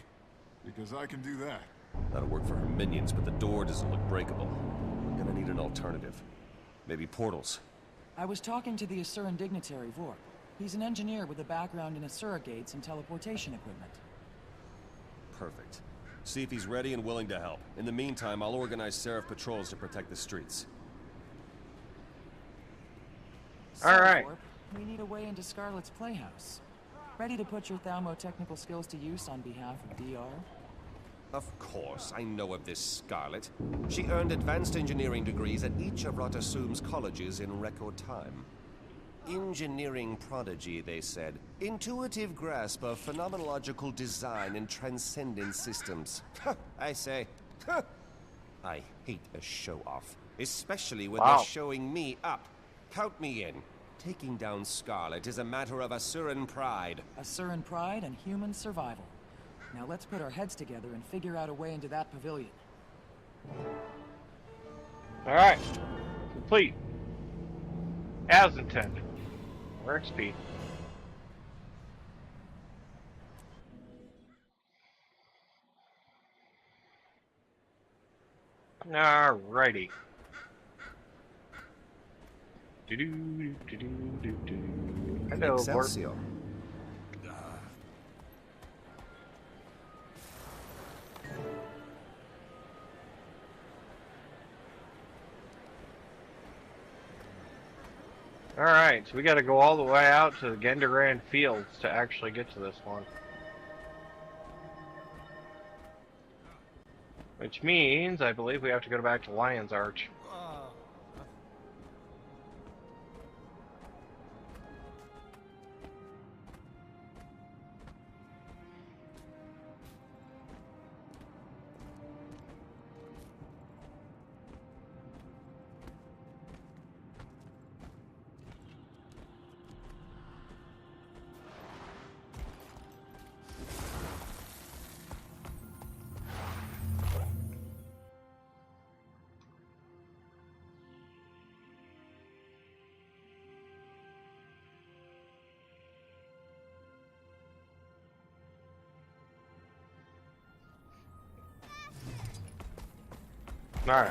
[SPEAKER 6] Because I can do that.
[SPEAKER 3] That'll work for her minions, but the door doesn't look breakable. We're gonna need an alternative. Maybe portals.
[SPEAKER 7] I was talking to the Asuran dignitary, Vorp. He's an engineer with a background in Asura gates and teleportation equipment.
[SPEAKER 3] Perfect. See if he's ready and willing to help. In the meantime, I'll organize Seraph patrols to protect the streets.
[SPEAKER 7] So,
[SPEAKER 1] All right.
[SPEAKER 7] Vorp, we need a way into Scarlet's playhouse. Ready to put your thermo-technical skills to use on behalf of DR?
[SPEAKER 3] Of course, I know of this Scarlet. She earned advanced engineering degrees at each of Ratasum's colleges in record time. Engineering prodigy, they said. Intuitive grasp of phenomenological design and transcendent systems. I say, I hate a show-off. Especially when
[SPEAKER 1] Wow.
[SPEAKER 3] they're showing me up. Count me in. Taking down Scarlet is a matter of Asuran pride.
[SPEAKER 7] Asuran pride and human survival. Now let's put our heads together and figure out a way into that pavilion.
[SPEAKER 1] Alright. Complete. As intended. More XP. Alrighty. Hello, Vorp.
[SPEAKER 3] Excelsior.
[SPEAKER 1] Alright, so we gotta go all the way out to the Gendaran Fields to actually get to this one. Which means, I believe we have to go back to Lion's Arch. Alright.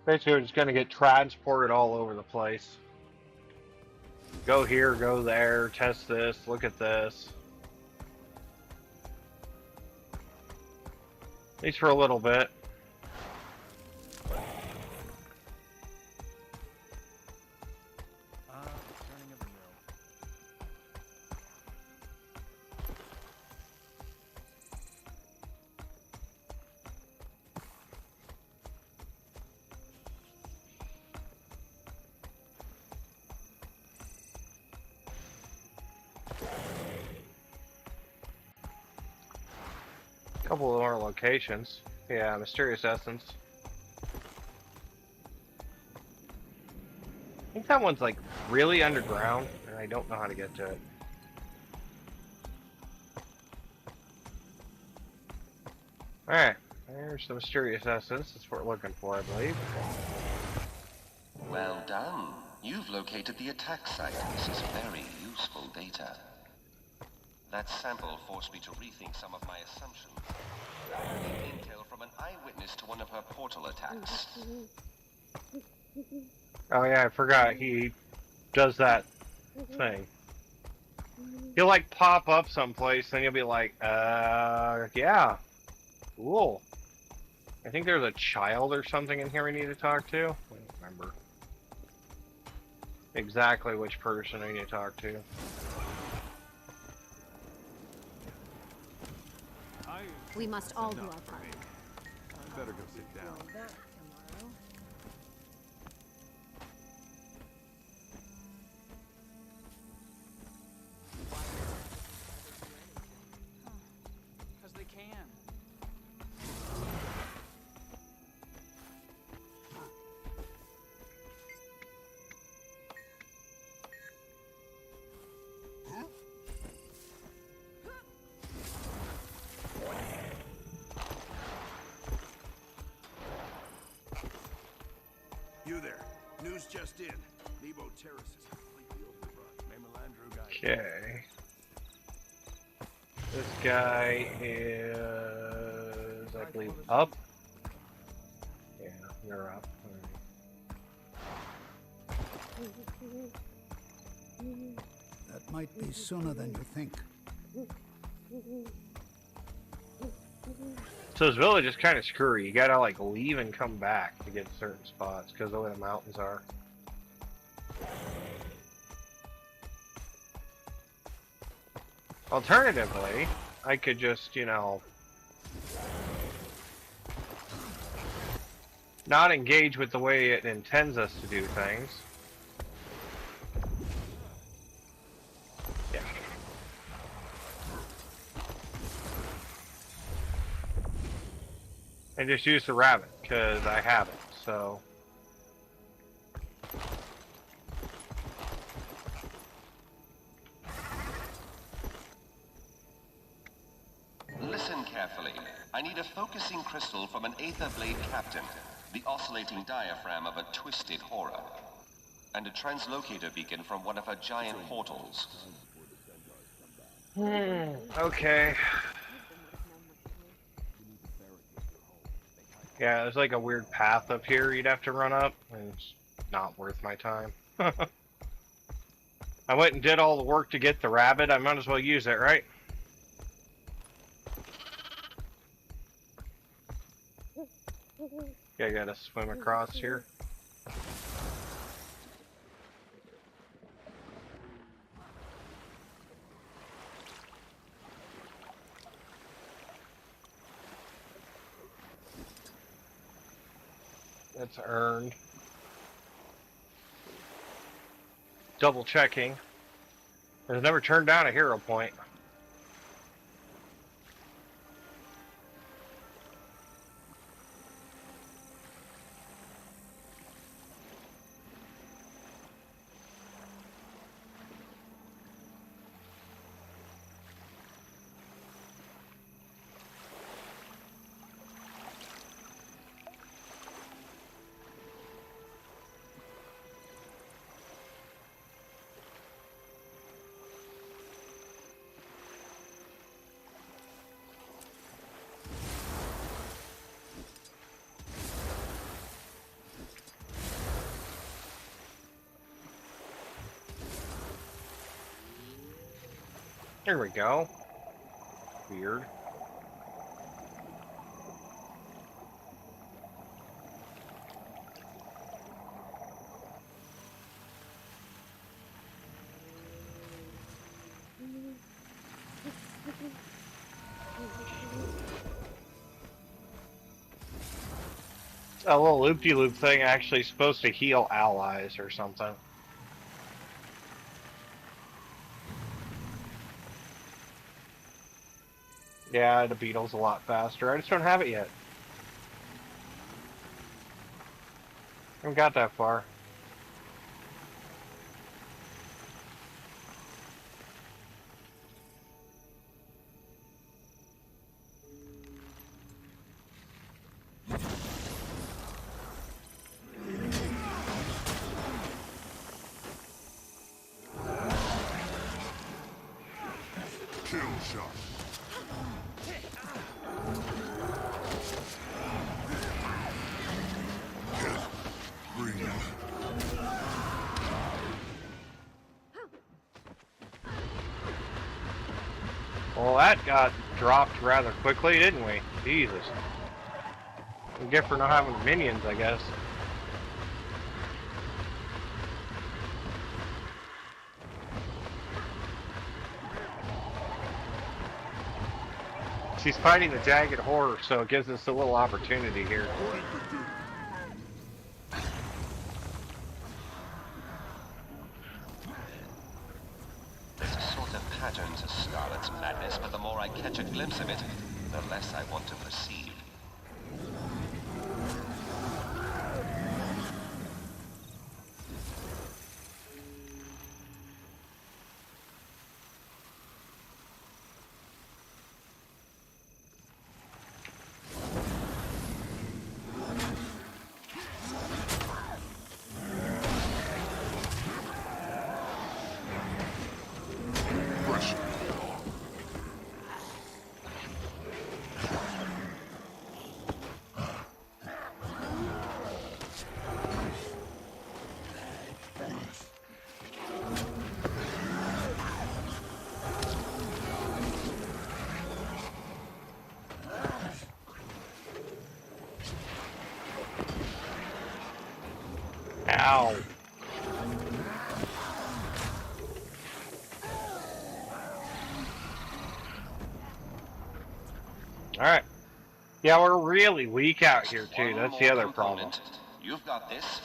[SPEAKER 1] Basically, we're just gonna get transported all over the place. Go here, go there, test this, look at this. At least for a little bit.
[SPEAKER 7] Turning of the mill.
[SPEAKER 1] Couple of more locations. Yeah, mysterious essence. I think that one's like really underground, and I don't know how to get to it. Alright, there's the mysterious essence. That's what we're looking for, I believe.
[SPEAKER 10] Well done. You've located the attack site. This is very useful data. That sample forced me to rethink some of my assumptions. Intel from an eyewitness to one of her portal attacks.
[SPEAKER 1] Oh yeah, I forgot. He does that thing. He'll like pop up someplace, and you'll be like, yeah. Cool. I think there's a child or something in here we need to talk to. I don't remember exactly which person I need to talk to.
[SPEAKER 11] We must all do our part.
[SPEAKER 6] I better go sit down.
[SPEAKER 7] Because they can.
[SPEAKER 12] You there. News just in. Nebo Terrace is completely overrun.
[SPEAKER 3] Memelandru guy.
[SPEAKER 1] Okay. This guy is, I believe, up. Yeah, you're up.
[SPEAKER 12] That might be sooner than you think.
[SPEAKER 1] So this village is kind of screwy. You gotta like leave and come back to get to certain spots because of the way the mountains are. Alternatively, I could just, you know, not engage with the way it intends us to do things. Yeah. And just use the rabbit, because I have it, so...
[SPEAKER 10] Listen carefully. I need a focusing crystal from an Aether Blade Captain, the oscillating diaphragm of a twisted horror, and a translocator beacon from one of her giant portals.
[SPEAKER 1] Okay. Yeah, there's like a weird path up here you'd have to run up, and it's not worth my time. I went and did all the work to get the rabbit, I might as well use it, right? Yeah, I gotta swim across here. That's earned. Double checking. I've never turned down a hero point. There we go. Weird. A little loop-de-loop thing actually supposed to heal allies or something. Yeah, the beetle's a lot faster. I just don't have it yet. I haven't got that far.
[SPEAKER 6] Kill shot. Breathe.
[SPEAKER 1] Well, that got dropped rather quickly, didn't we? Jesus. We get for not having minions, I guess. She's fighting the jagged horror, so it gives us a little opportunity here.
[SPEAKER 10] There's a sort of pattern to Scarlet's madness, but the more I catch a glimpse of it, the less I want to perceive.
[SPEAKER 1] Ow. Alright. Yeah, we're really weak out here, too. That's the other problem.
[SPEAKER 10] You've got this.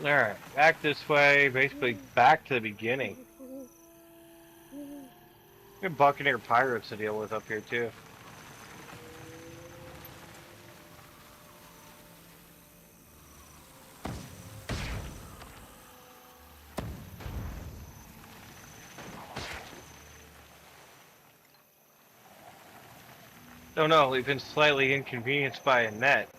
[SPEAKER 1] Alright, back this way, basically back to the beginning. We have Buccaneer pirates to deal with up here, too. Oh no, we've been slightly inconvenienced by a net.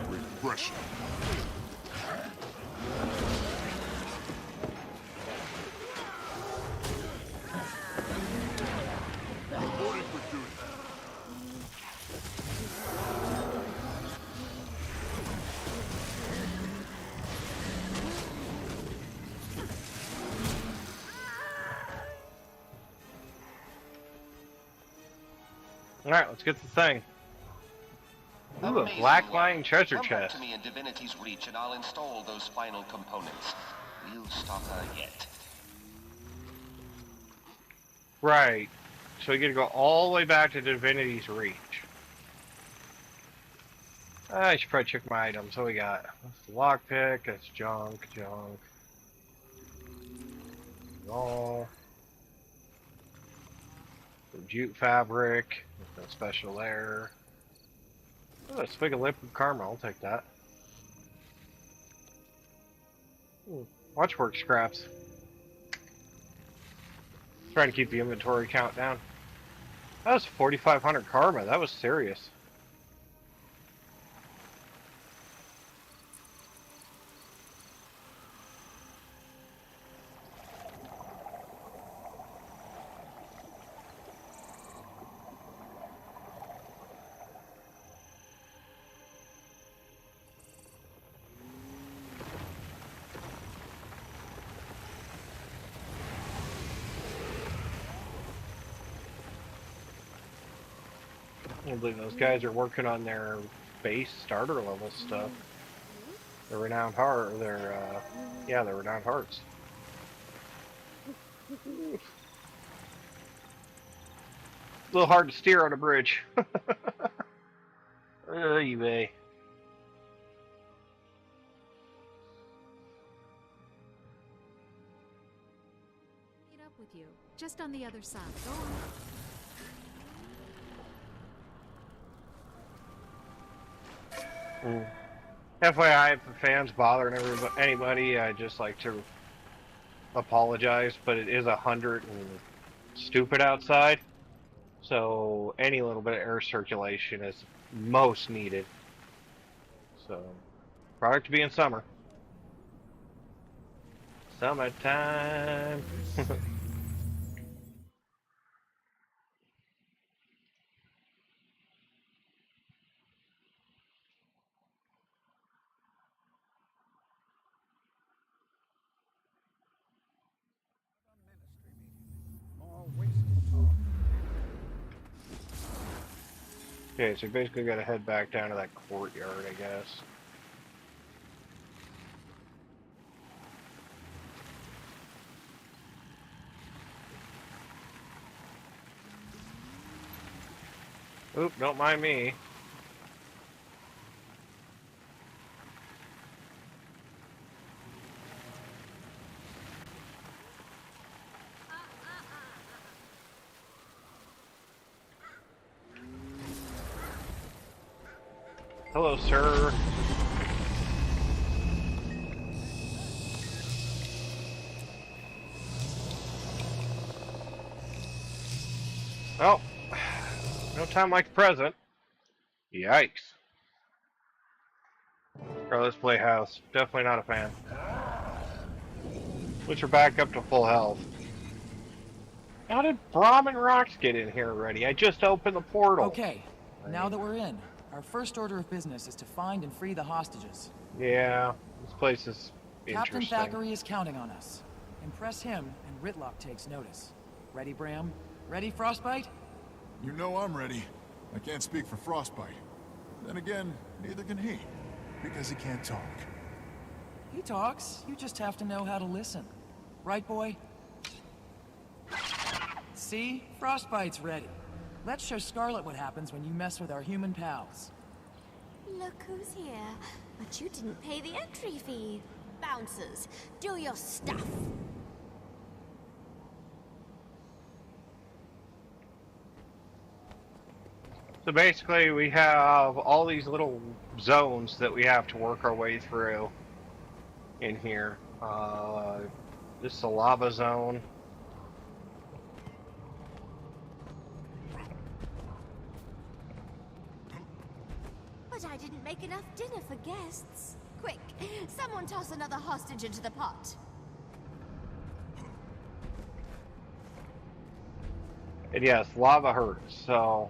[SPEAKER 6] Repression. Reporting for duty.
[SPEAKER 1] Alright, let's get the thing. Ooh, a black line treasure chest.
[SPEAKER 10] Come back to me in Divinity's Reach and I'll install those final components. We'll stop her yet.
[SPEAKER 1] Right. So we gotta go all the way back to Divinity's Reach. I should probably check my items. What we got? That's the lockpick. That's junk. All. The jute fabric. No special there. Oh, a spig of liquid karma. I'll take that. Watchwork scraps. Trying to keep the inventory count down. That was 4,500 karma. That was serious. I believe those guys are working on their base starter level stuff. The renowned heart, yeah, the renowned hearts. A little hard to steer on a bridge. You may.
[SPEAKER 11] Meet up with you. Just on the other side. Go on.
[SPEAKER 1] FYI, if the fans bothering anybody, I just like to apologize, but it is 100 and stupid outside, so any little bit of air circulation is most needed. So, product to be in summer. Summertime. Okay, so basically got to head back down to that courtyard, I guess. Oop, don't mind me. Hello, sir. Well, no time like the present. Yikes. Carlos Playhouse. Definitely not a fan. Which are back up to full health. How did Brahmin Rocks get in here already? I just opened the portal.
[SPEAKER 7] Okay, now that we're in, our first order of business is to find and free the hostages.
[SPEAKER 1] Yeah, this place is
[SPEAKER 7] Captain
[SPEAKER 1] interesting.
[SPEAKER 7] Thackeray is counting on us. Impress him, and Ritlock takes notice. Ready, Bram? Ready, Frostbite?
[SPEAKER 6] You know I'm ready. I can't speak for Frostbite. Then again, neither can he. Because he can't talk.
[SPEAKER 7] He talks. You just have to know how to listen. Right, boy? See? Frostbite's ready. Let's show Scarlet what happens when you mess with our human pals.
[SPEAKER 8] Look who's here. But you didn't pay the entry fee. Bouncers, do your stuff.
[SPEAKER 1] So basically, we have all these little zones that we have to work our way through in here. This is a lava zone.
[SPEAKER 8] But I didn't make enough dinner for guests. Quick, someone toss another hostage into the pot.
[SPEAKER 1] And yes, lava hurts, so...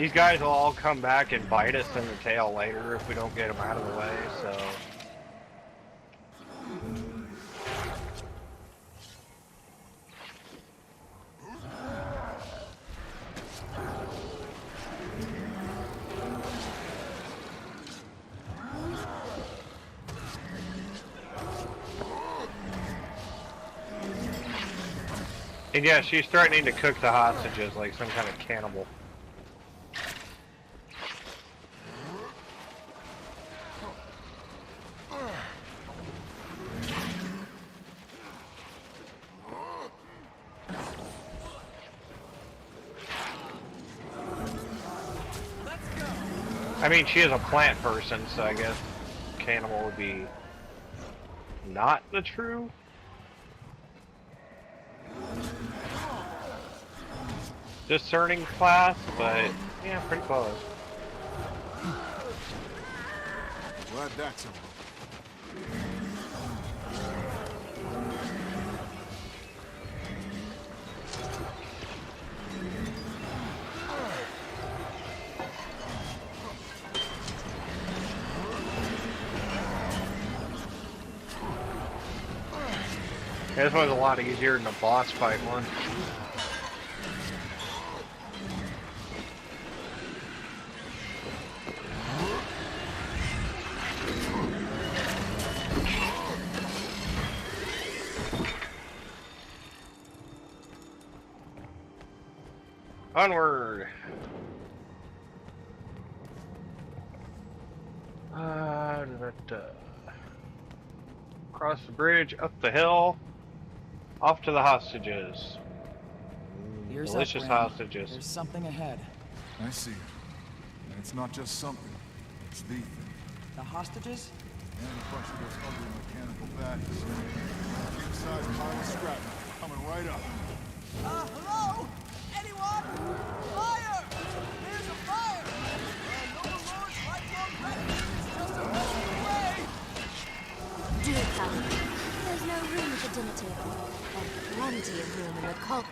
[SPEAKER 1] These guys will all come back and bite us in the tail later if we don't get them out of the way, so... And yeah, she's threatening to cook the hostages like some kind of cannibal. I mean, she is a plant person, so I guess cannibal would be not the true. Discerning class, but yeah, pretty close.
[SPEAKER 6] Glad that's over.
[SPEAKER 1] Yeah, this one's a lot easier than the boss fight one. Onward! Across the bridge, up the hill, off to the hostages.
[SPEAKER 7] Ears
[SPEAKER 1] Delicious
[SPEAKER 7] up, Ram.
[SPEAKER 1] hostages.
[SPEAKER 7] There's something ahead.
[SPEAKER 6] I see. And it's not just something. It's the thing.
[SPEAKER 7] The hostages?
[SPEAKER 6] And a bunch of those ugly mechanical baddies. King-sized pile of scrap coming right up.
[SPEAKER 5] Hello? Anyone? Fire! There's a fire! Overlord's lifelong refuge is just a message away!
[SPEAKER 8] Do come. There's no room at the dinner table, and plenty of room in the cult.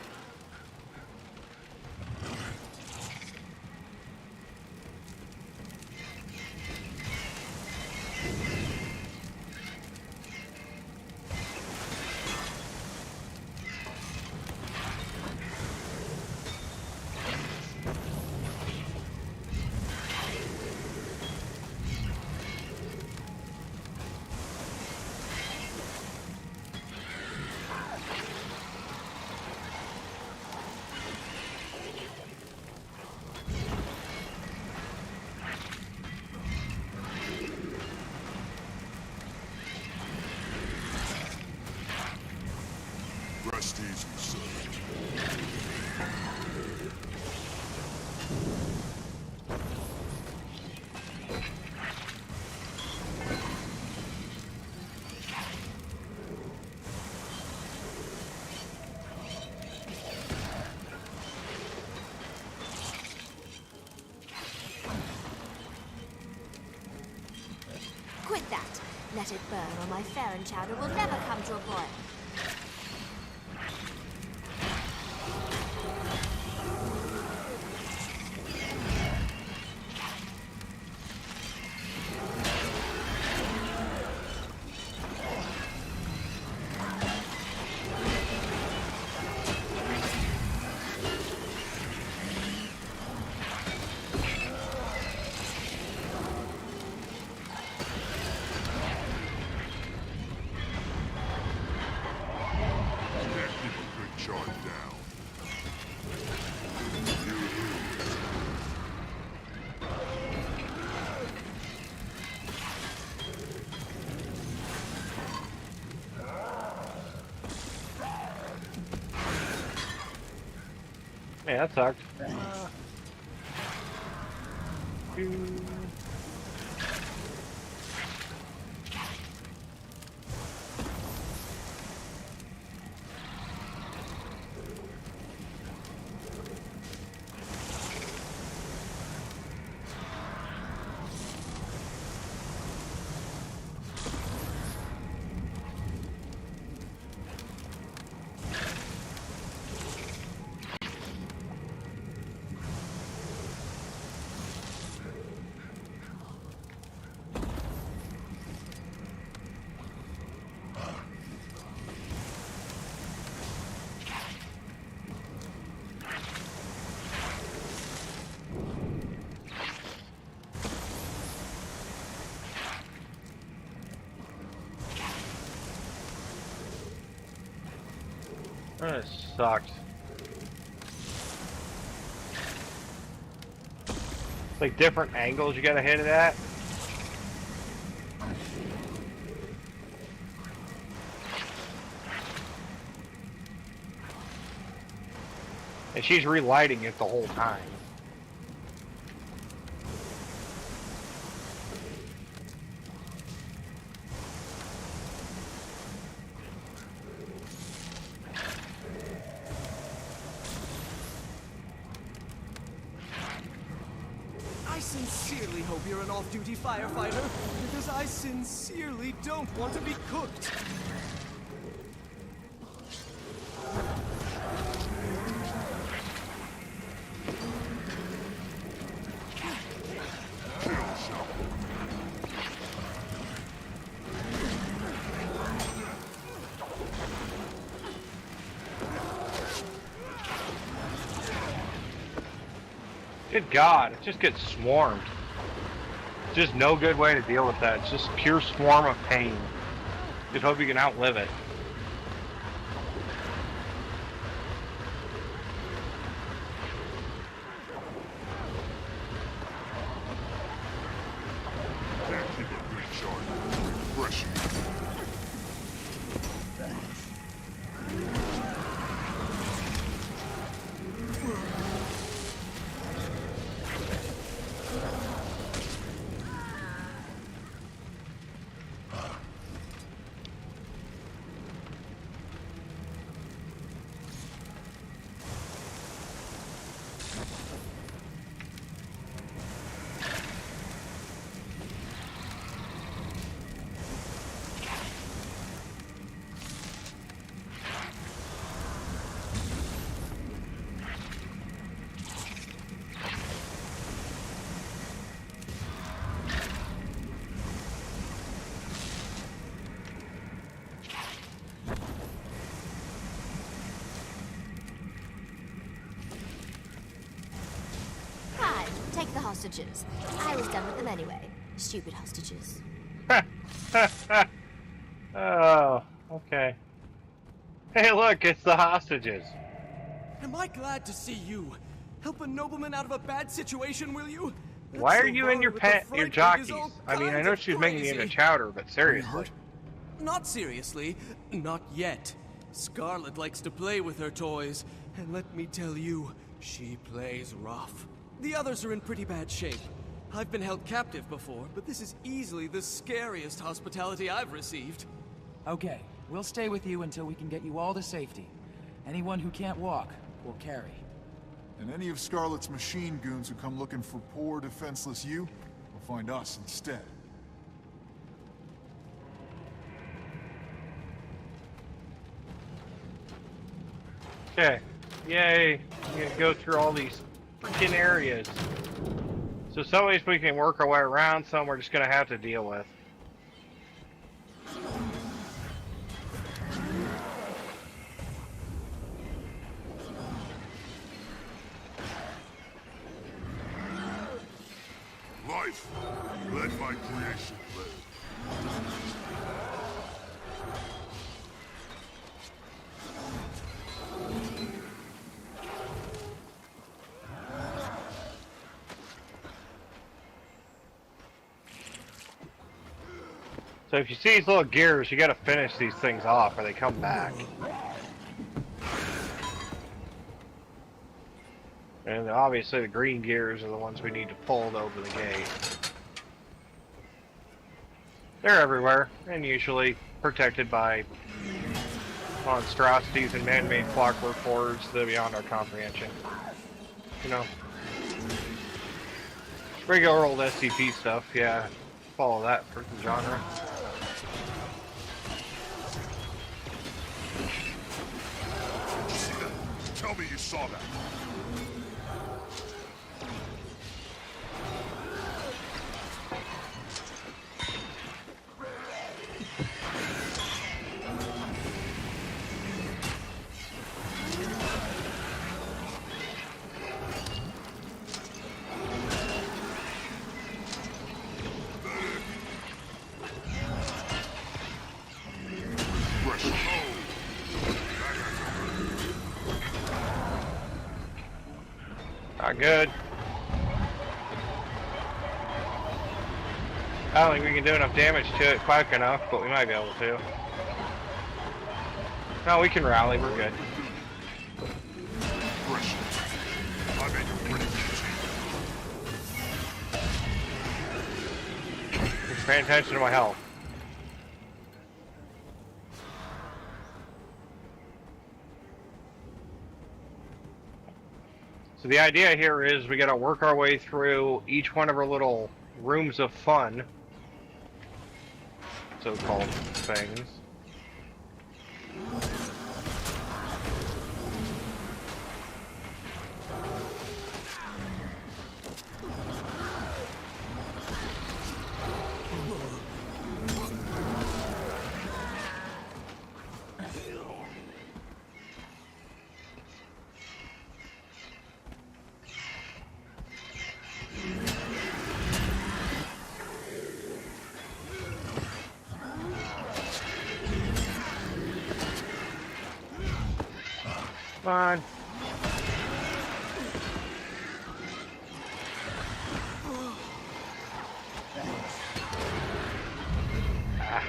[SPEAKER 6] Rest easy, son.
[SPEAKER 8] Quit that. Let it burn, or my Farron chowder will never come to a boil.
[SPEAKER 1] Yeah, that sucked. That sucks. It's like different angles you gotta hit it at. And she's relighting it the whole time.
[SPEAKER 5] I sincerely hope you're an off-duty firefighter, because I sincerely don't want to be cooked.
[SPEAKER 1] Good God, it just gets swarmed. Just no good way to deal with that. It's just pure swarm of pain. Just hope you can outlive it.
[SPEAKER 6] Can't keep it recharged. Refreshing.
[SPEAKER 8] Hi, take the hostages. I was done with them anyway. Stupid hostages.
[SPEAKER 1] Oh, okay. Hey, look, it's the hostages.
[SPEAKER 5] Am I glad to see you? Help a nobleman out of a bad situation, will you? That's
[SPEAKER 1] Why are
[SPEAKER 5] so
[SPEAKER 1] you
[SPEAKER 5] wrong
[SPEAKER 1] in your
[SPEAKER 5] with the
[SPEAKER 1] your
[SPEAKER 5] Fright League
[SPEAKER 1] jockeys?
[SPEAKER 5] is all
[SPEAKER 1] I mean, I
[SPEAKER 5] kinds
[SPEAKER 1] know
[SPEAKER 5] of
[SPEAKER 1] she's making you into
[SPEAKER 5] crazy.
[SPEAKER 1] chowder, but seriously.
[SPEAKER 5] Not seriously. Not yet. Scarlet likes to play with her toys, and let me tell you, she plays rough. The others are in pretty bad shape. I've been held captive before, but this is easily the scariest hospitality I've received.
[SPEAKER 7] Okay, we'll stay with you until we can get you all to safety. Anyone who can't walk, we'll carry.
[SPEAKER 6] And any of Scarlet's machine goons who come looking for poor, defenseless you, will find us instead.
[SPEAKER 1] Okay. Yay. We gotta go through all these freaking areas. So some ways we can work our way around, some we're just gonna have to deal with.
[SPEAKER 6] Life, let my creation live.
[SPEAKER 1] So if you see these little gears, you gotta finish these things off or they come back. And obviously the green gears are the ones we need to pull to open the gate. They're everywhere, and usually protected by monstrosities and man-made clockwork horrors that are beyond our comprehension. You know. Regular old SCP stuff, yeah. Follow that for the genre.
[SPEAKER 6] Tell me you saw that. Fresh.
[SPEAKER 1] Not good. I don't think we can do enough damage to it quick enough, but we might be able to. No, we can rally. We're good. Just paying attention to my health. So the idea here is we gotta work our way through each one of our little rooms of fun, so-called things. Come on. Ah.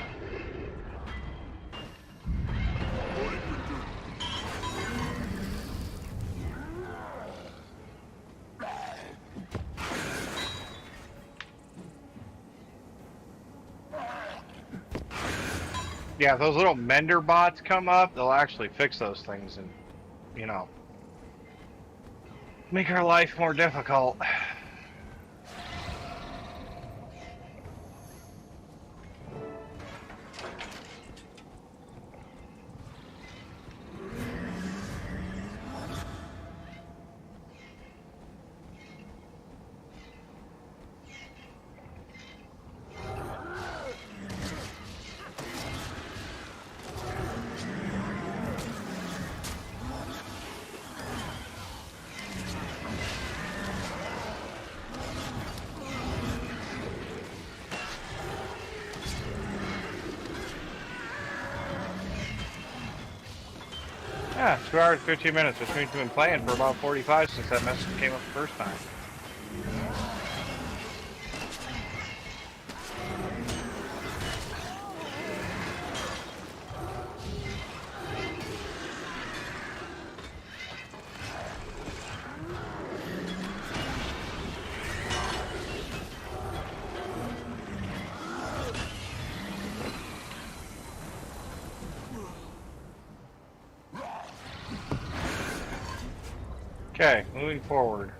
[SPEAKER 1] Yeah, if those little mender bots come up, they'll actually fix those things and, you know, make our life more difficult. Yeah, 2 hours, 15 minutes, which means we've been playing for about 45 since that message came up the first time. Okay, moving forward.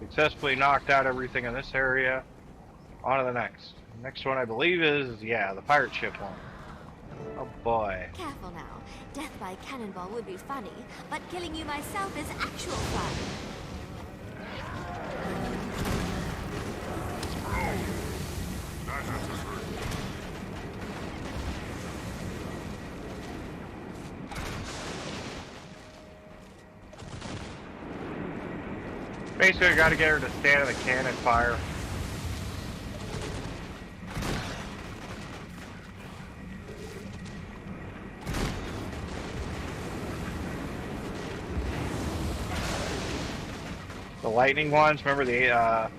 [SPEAKER 1] Successfully knocked out everything in this area. On to the next. Next one, I believe, is, yeah, the pirate ship one. Oh boy.
[SPEAKER 8] Careful now. Death by cannonball would be funny, but killing you myself is actual fun.
[SPEAKER 1] Basically, I gotta get her to stand in the cannon fire. The lightning ones, remember the,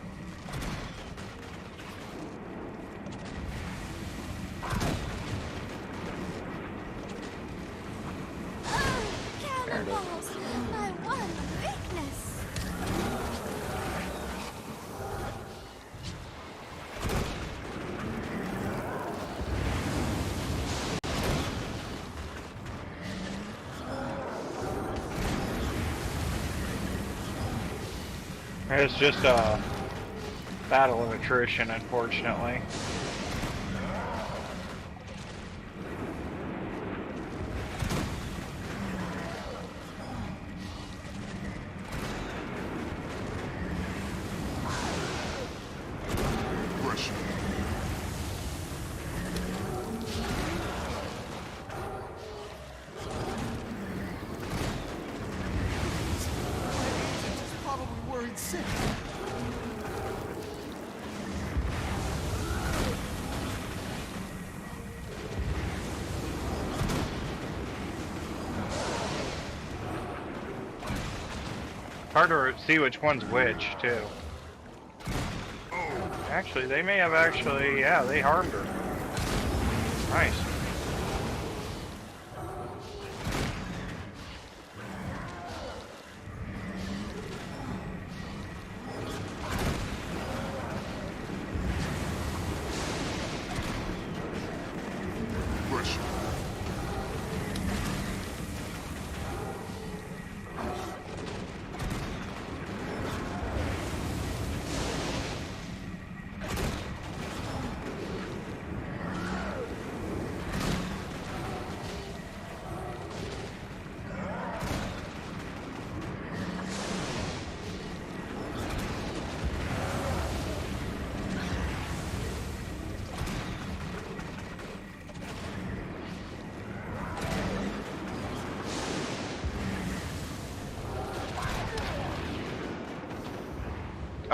[SPEAKER 8] Cannonballs! My one weakness!
[SPEAKER 1] It's just a battle of attrition, unfortunately. hard to see which one's which, too. Actually, they may have actually, yeah, they harmed her. Nice.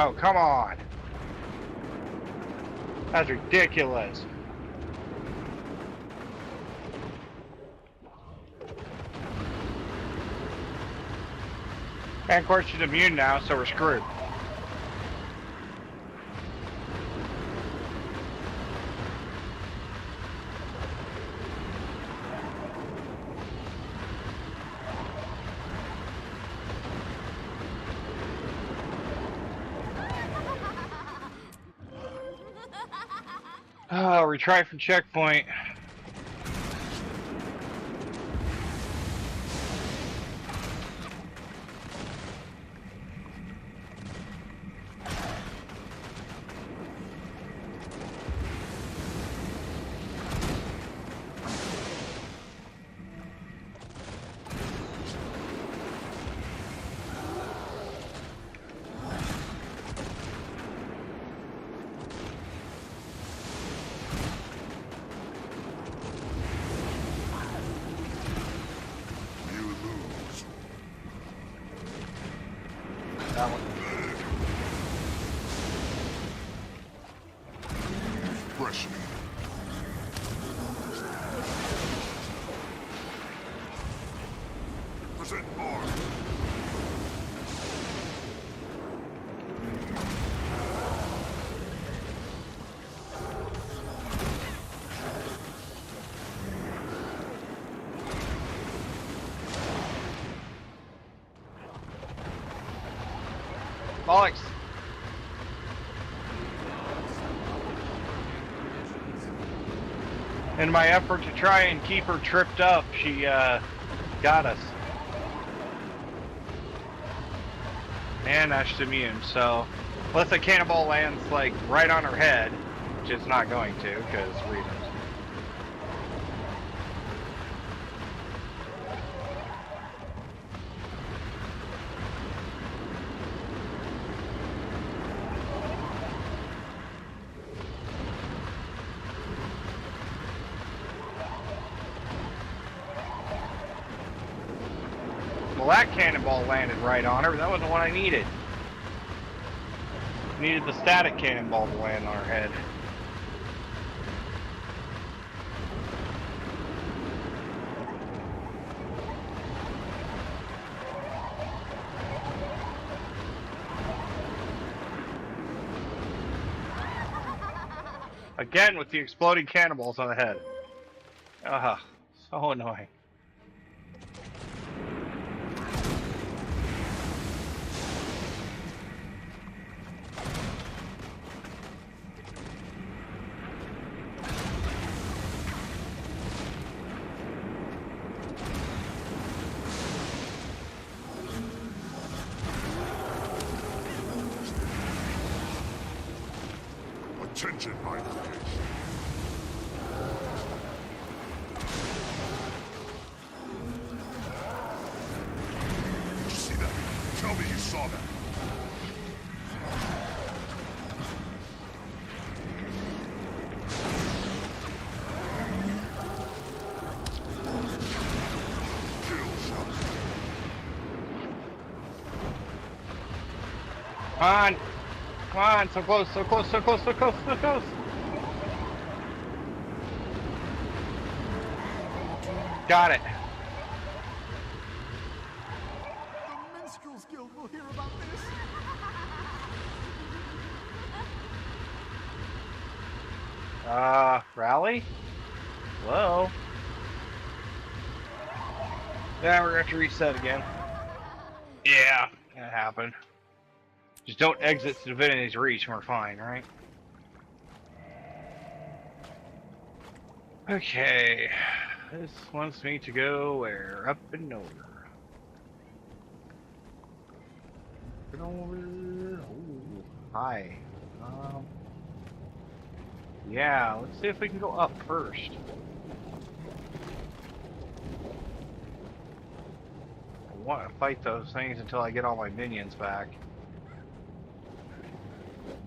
[SPEAKER 1] Oh, come on. That's ridiculous. And of course she's immune now, so we're screwed. Oh, retry for checkpoint. That one.
[SPEAKER 6] Fresh. Present arm.
[SPEAKER 1] Bollocks. In my effort to try and keep her tripped up, she got us. And now she's immune, so unless a cannonball lands like right on her head, which it's not going to, because reasons. Well, that cannonball landed right on her, but that wasn't what I needed. I needed the static cannonball to land on her head. Again with the exploding cannonballs on the head. Ah, so annoying.
[SPEAKER 6] Attention, my creation. Did you see that? Tell me you saw that. Kill shot.
[SPEAKER 1] Come on! Come on! So close, so close, so close, so close, so close! Got it.
[SPEAKER 6] The Minstrels Guild will hear about
[SPEAKER 1] Rally? Hello? Yeah, we're gonna have to reset again. Yeah, that happened. Just don't exit Divinity's Reach and we're fine, right? Okay. This wants me to go where? Up and over. Up and over. Oh, hi. Yeah, let's see if we can go up first. I want to fight those things until I get all my minions back.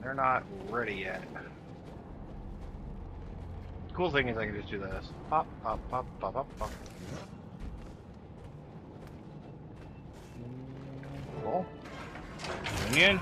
[SPEAKER 1] They're not ready yet. Cool thing is I can just do this. Pop, pop, pop, pop, pop, pop. Cool. Minion.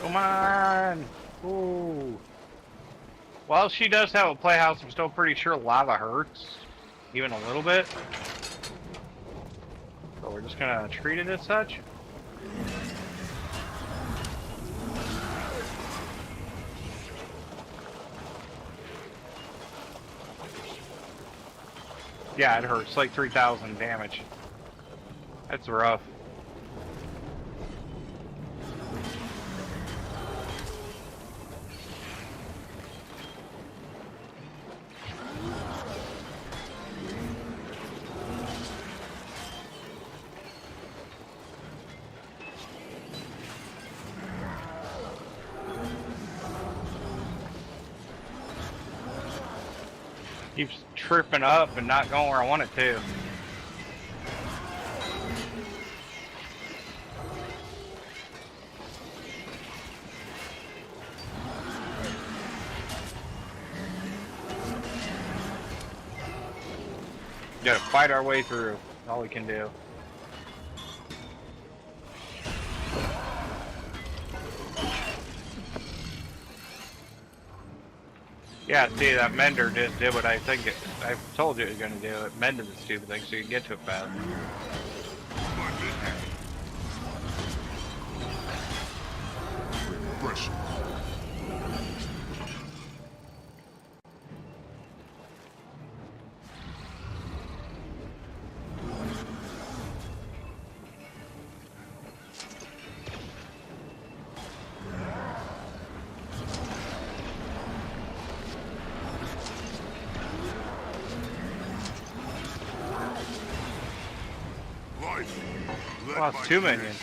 [SPEAKER 1] Come on! Ooh. Well, she does have a playhouse. I'm still pretty sure lava hurts. Even a little bit. So we're just gonna treat it as such. Yeah, it hurts. Like 3,000 damage. That's rough. Keeps tripping up and not going where I want it to. Gotta fight our way through. That's all we can do. Yeah, see, that mender just did what I think I told you it was going to do. It mended the stupid thing so you can get to it fast.
[SPEAKER 6] Refreshing.
[SPEAKER 1] Lost 2 minions.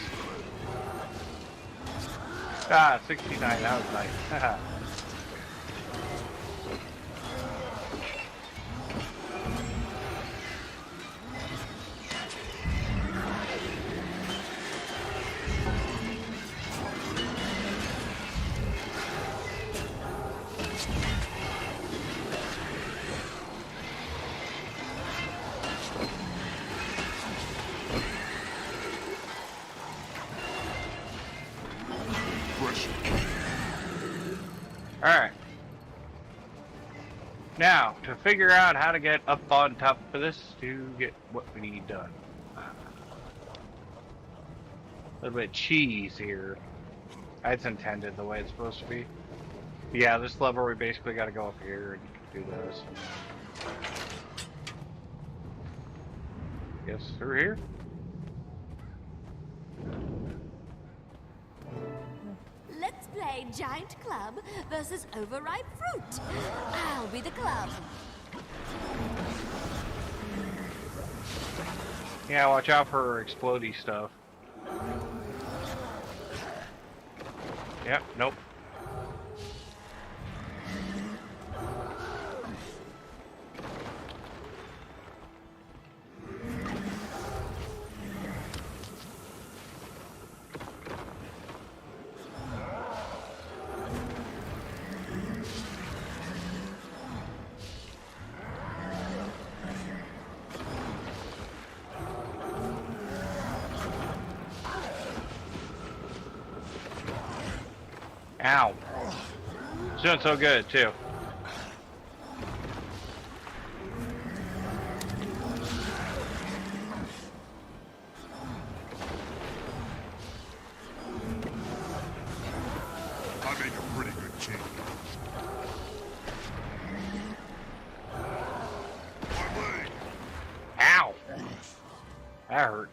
[SPEAKER 1] Ah, 69, that was nice. Alright. Now, to figure out how to get up on top of this to get what we need done. little bit of cheese here. That's intended the way it's supposed to be. Yeah, this lever we basically got to go up here and do this. Guess through here.
[SPEAKER 8] Let's play giant club versus overripe fruit. I'll be the club.
[SPEAKER 1] Yeah, watch out for her explodey stuff. Yep, nope. Ow. It's doing so good, too.
[SPEAKER 6] I make a pretty good change. My leg!
[SPEAKER 1] Ow. That hurt.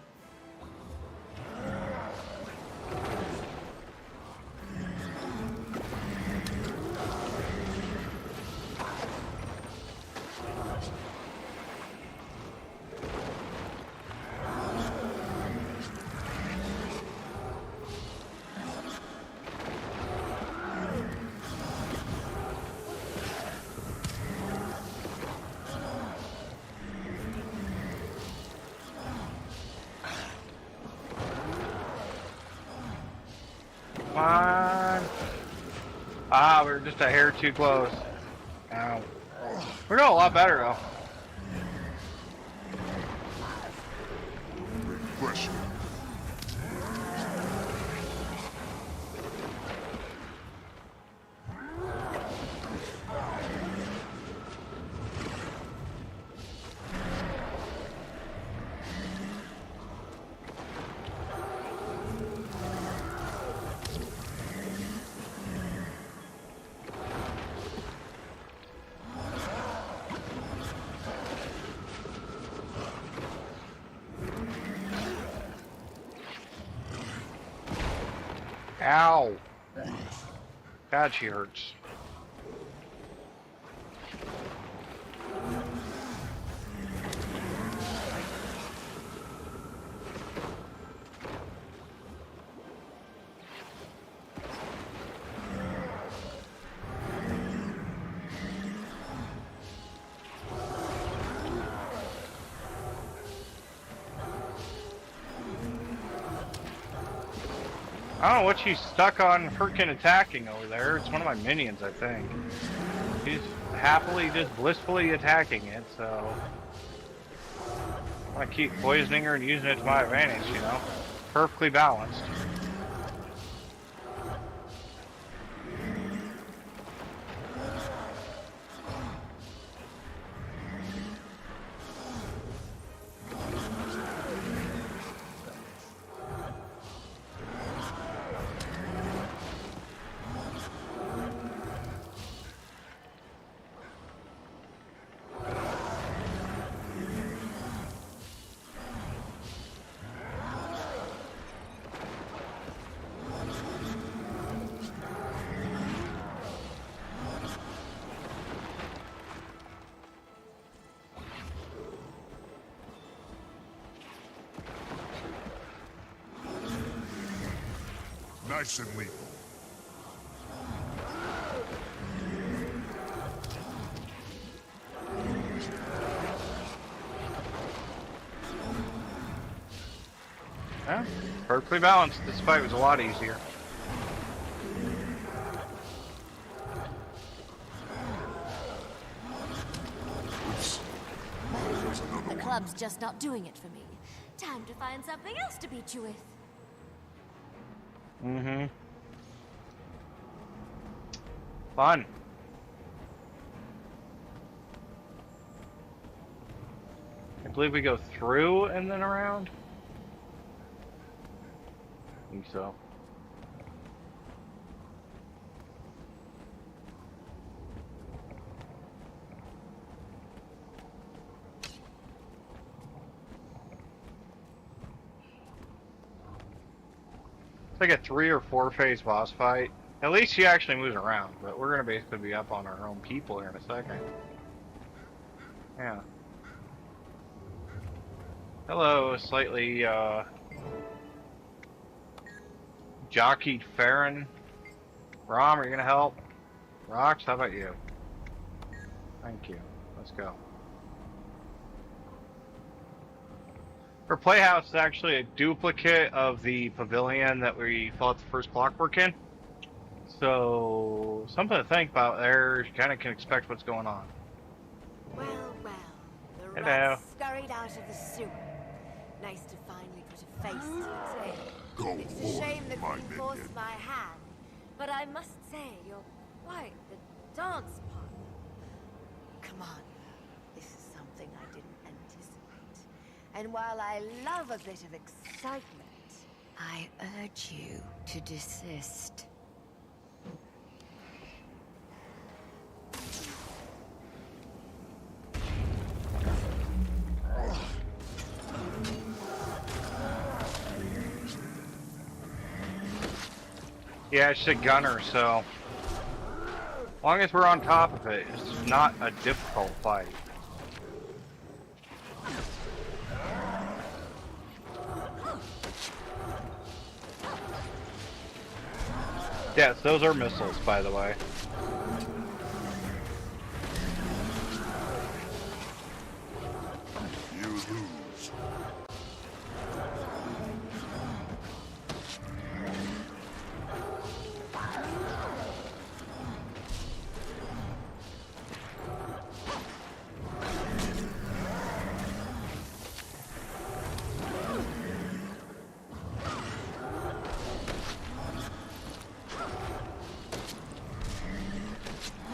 [SPEAKER 1] Come on. Ah, we were just a hair too close. Ow. We're doing a lot better, though.
[SPEAKER 6] Refreshing.
[SPEAKER 1] Ow. God, she hurts. I don't know what she's stuck on freaking attacking over there. It's one of my minions, I think. She's happily, just blissfully attacking it, so... I want to keep poisoning her and using it to my advantage, you know? Perfectly balanced.
[SPEAKER 6] Nice and lethal.
[SPEAKER 1] Yeah, perfectly balanced. This fight was a lot easier.
[SPEAKER 8] The club's just not doing it for me. Time to find something else to beat you with.
[SPEAKER 1] Mm-hmm. Fun. I believe we go through and then around. think so. It's like a 3 or 4 phase boss fight. At least she actually moves around, but we're gonna basically be up on our own people here in a second. Yeah. Hello, slightly jockeyed Farron. Rom, are you gonna help? Rox, how about you? Thank you. Let's go. Her playhouse is actually a duplicate of the pavilion that we fought the first Clockwork in. So, something to think about there. You kind of can expect what's going on.
[SPEAKER 8] Well, well, the
[SPEAKER 1] Hello.
[SPEAKER 8] rat scurried out of the sewer. Nice to finally put a face to its name.
[SPEAKER 6] Go
[SPEAKER 8] It's a shame that
[SPEAKER 6] my
[SPEAKER 8] we forced
[SPEAKER 6] minion.
[SPEAKER 8] my hand, but I must say you're quite the dance partner. Come on, this is something I didn't anticipate. And while I love a bit of excitement, I urge you to desist.
[SPEAKER 1] Yeah, it's a gunner, so as long as we're on top of it, it's not a difficult fight. Yes, those are missiles, by the way.
[SPEAKER 6] You lose.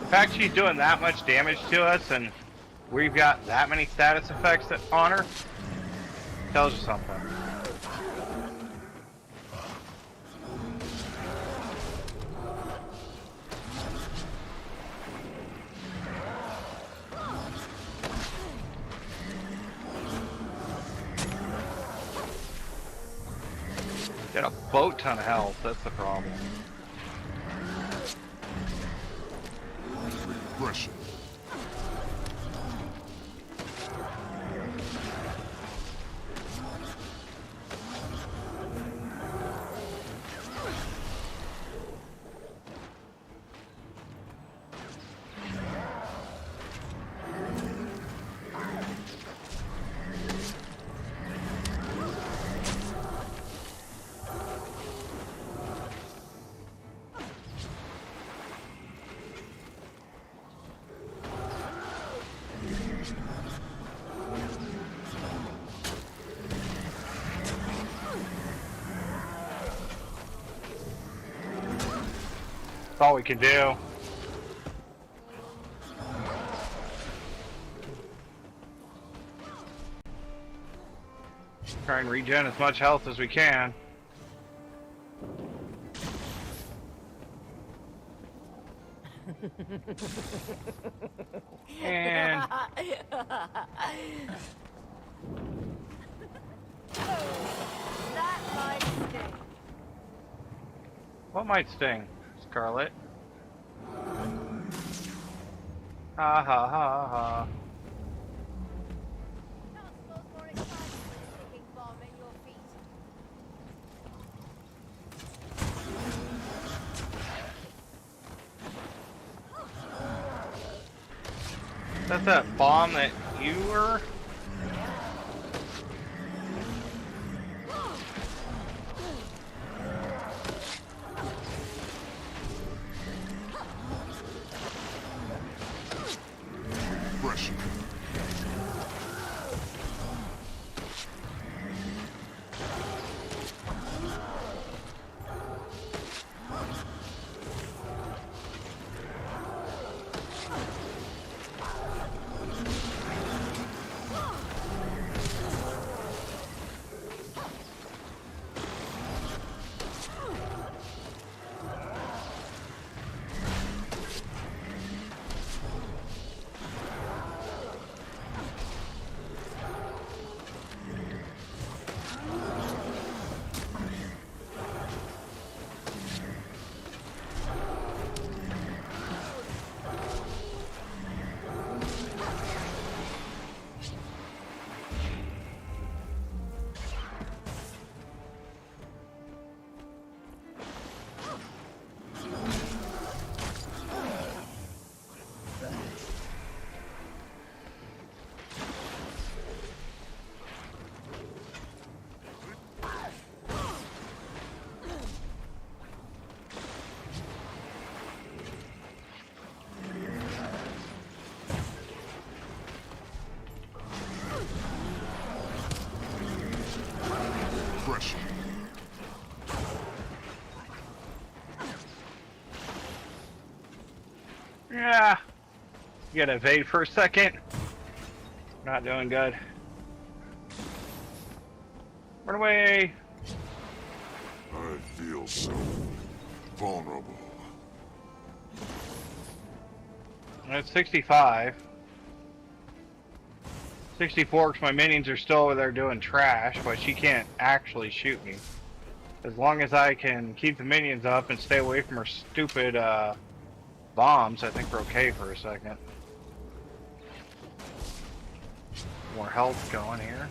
[SPEAKER 1] The fact she's doing that much damage to us and we've got that many status effects on her tells you something. Got a boat ton of health, that's the problem.
[SPEAKER 6] Regression.
[SPEAKER 1] That's all we can do. Try and regen as much health as we can. And
[SPEAKER 8] That might sting.
[SPEAKER 1] what might sting, Scarlet? Ha ha ha ha.
[SPEAKER 8] Not more exciting than a ticking bomb at your feet.
[SPEAKER 1] That's that bomb that you were?
[SPEAKER 6] Regression.
[SPEAKER 1] Yeah. You gotta evade for a second. Not doing good. Run away.
[SPEAKER 6] I feel so vulnerable.
[SPEAKER 1] That's 65. 64 because my minions are still over there doing trash, but she can't actually shoot me. As long as I can keep the minions up and stay away from her stupid bombs, I think we're okay for a second. More health going here.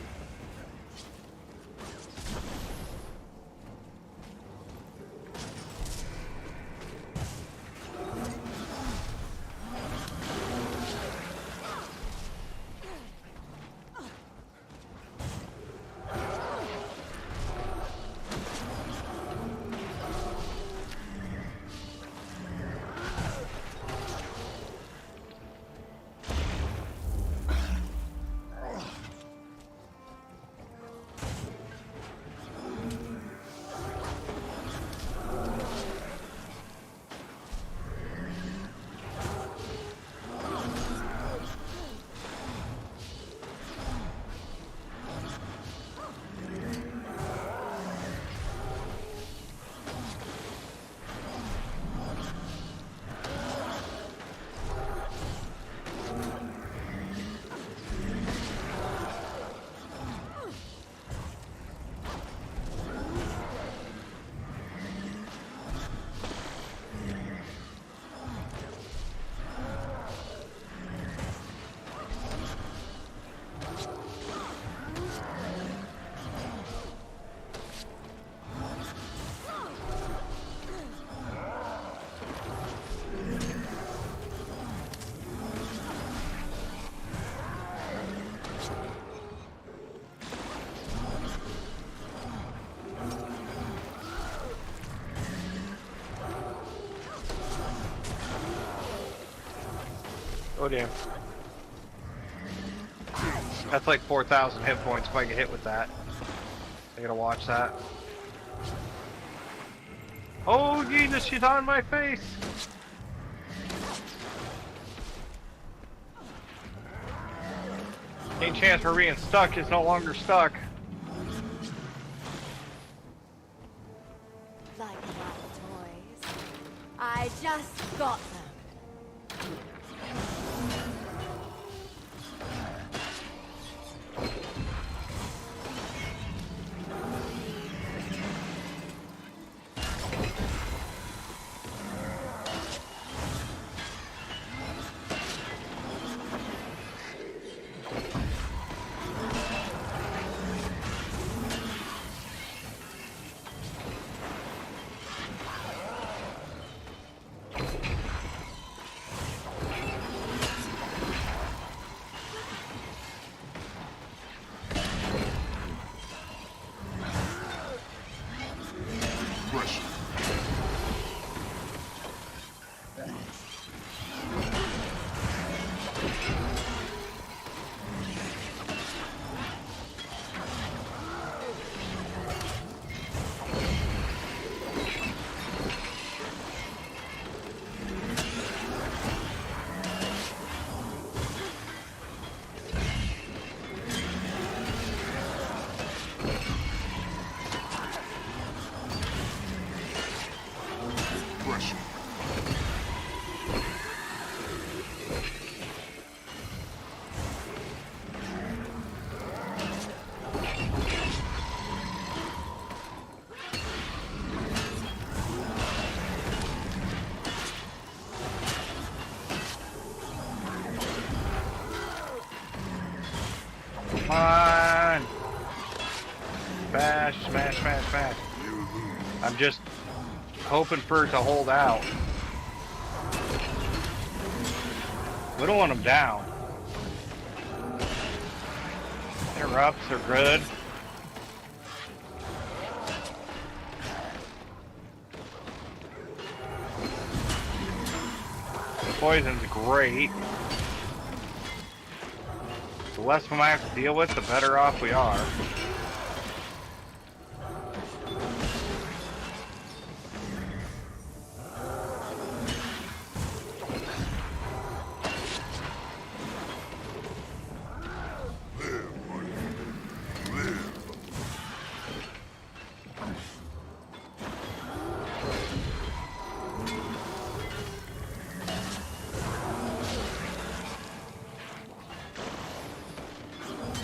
[SPEAKER 1] Oh damn. That's like 4,000 hit points if I get hit with that. I gotta watch that. Oh Jesus, she's on my face! Any chance for being stuck is no longer stuck.
[SPEAKER 8] Like my toys. I just got them.
[SPEAKER 1] Come on! Smash, smash, smash, smash. I'm just hoping for it to hold out. We don't want them down. Interrupts are good. The poison's great. The less of them I have to deal with, the better off we are.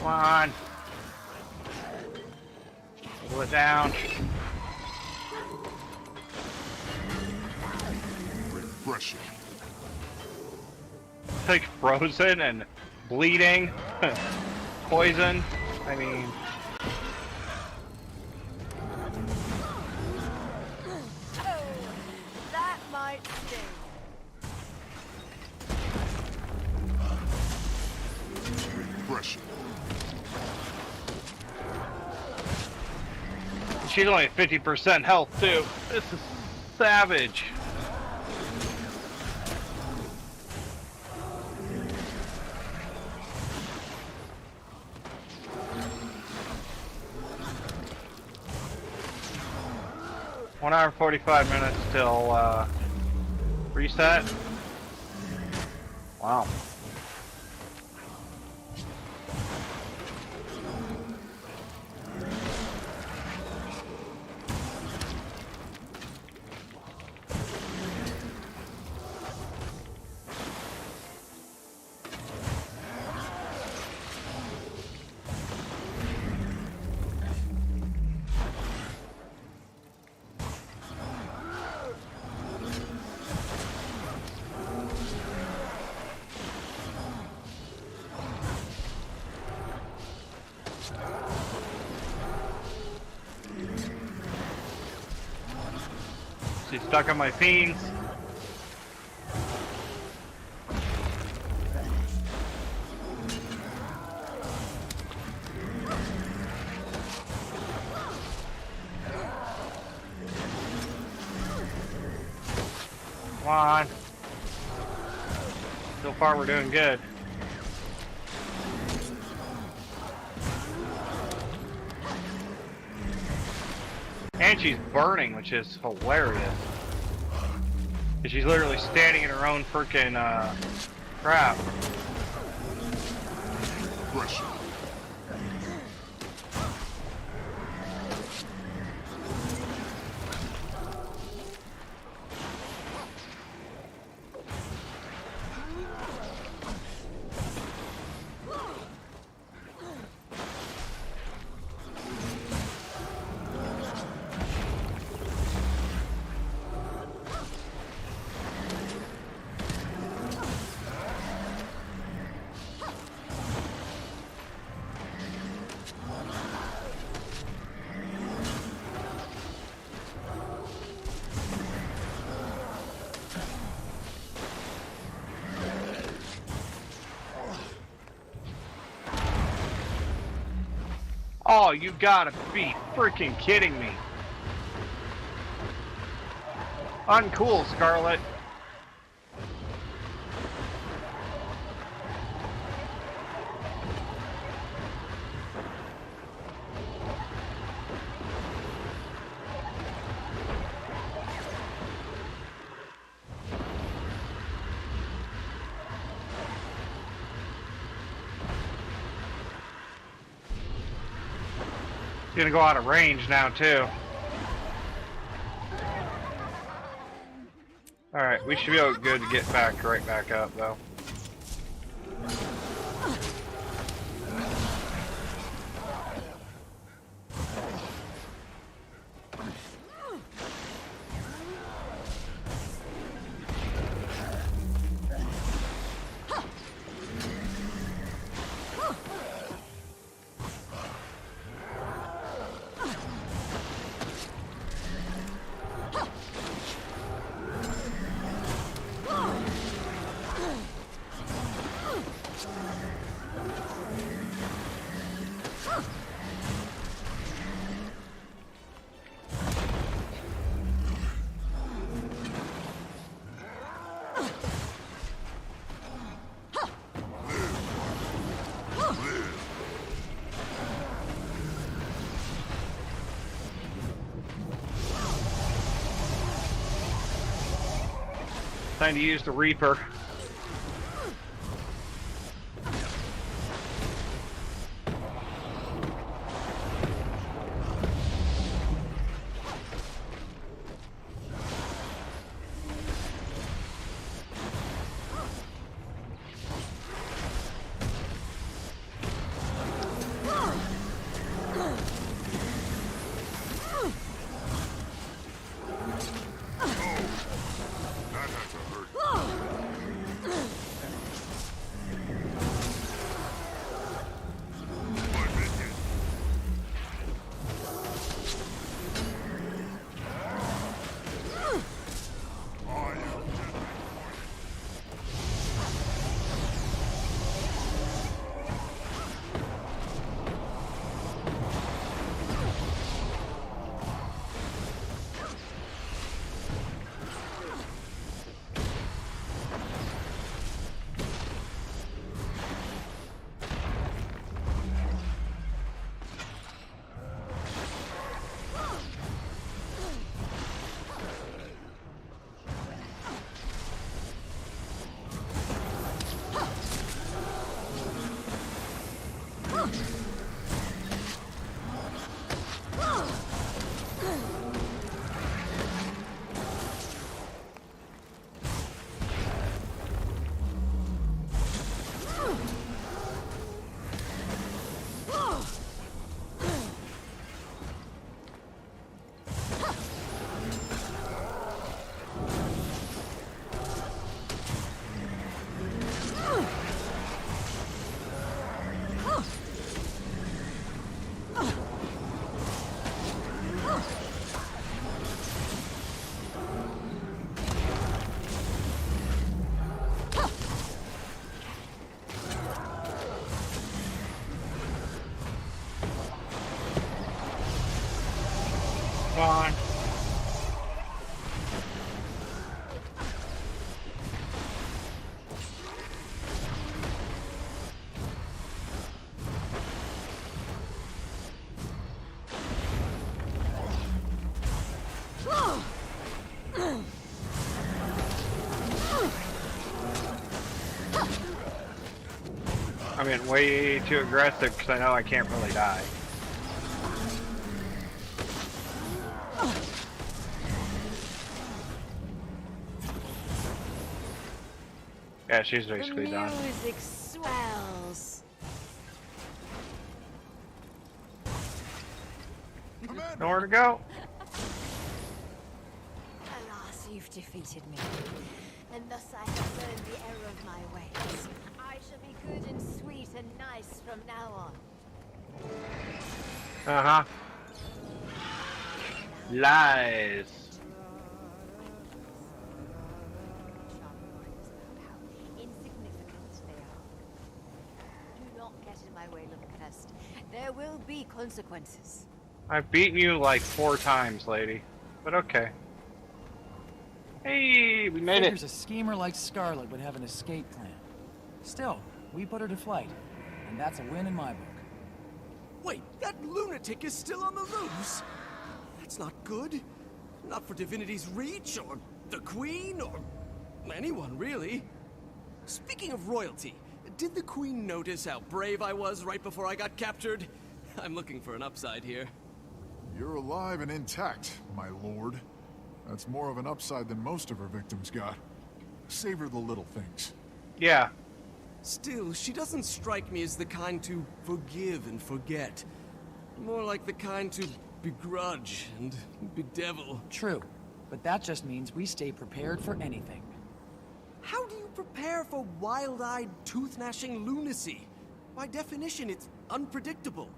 [SPEAKER 1] Come on. Pull it down.
[SPEAKER 6] Refreshing.
[SPEAKER 1] Like frozen and bleeding. Poison. I mean...
[SPEAKER 8] That might sting.
[SPEAKER 6] Refreshing.
[SPEAKER 1] She's only at 50% health too. This is savage. One hour and 45 minutes till reset. Wow. She's stuck on my fiends. Come on. So far we're doing good. And she's burning, which is hilarious. She's literally standing in her own freaking crap.
[SPEAKER 6] Refreshing.
[SPEAKER 1] Oh, you gotta be freaking kidding me. Uncool, Scarlet. It's gonna go out of range now too. Alright, we should be good to get back right back up though. Time to use the Reaper. I'm getting way too aggressive because I know I can't really die. Yeah, she's basically done.
[SPEAKER 8] The music swells.
[SPEAKER 1] Nowhere to go.
[SPEAKER 8] Alas, you've defeated me. And thus I have learned the error of my ways. I shall be good and sweet and nice from now on.
[SPEAKER 1] Uh-huh. Lies.
[SPEAKER 8] Insignificant they are. Do not get in my way, little pest. There will be consequences.
[SPEAKER 1] I've beaten you like 4 times, lady. But okay. Hey, we made
[SPEAKER 7] Figures
[SPEAKER 1] it.
[SPEAKER 7] a schemer like Scarlet would have an escape plan. Still, we put her to flight, and that's a win in my book.
[SPEAKER 5] Wait, that lunatic is still on the loose? That's not good. Not for Divinity's Reach, or the Queen, or anyone, really. Speaking of royalty, did the Queen notice how brave I was right before I got captured? I'm looking for an upside here.
[SPEAKER 6] You're alive and intact, my lord. That's more of an upside than most of her victims got. Savor the little things.
[SPEAKER 1] Yeah.
[SPEAKER 5] Still, she doesn't strike me as the kind to forgive and forget. More like the kind to begrudge and bedevil.
[SPEAKER 7] True, but that just means we stay prepared for anything.
[SPEAKER 5] How do you prepare for wild-eyed, tooth-gnashing lunacy? By definition, it's unpredictable.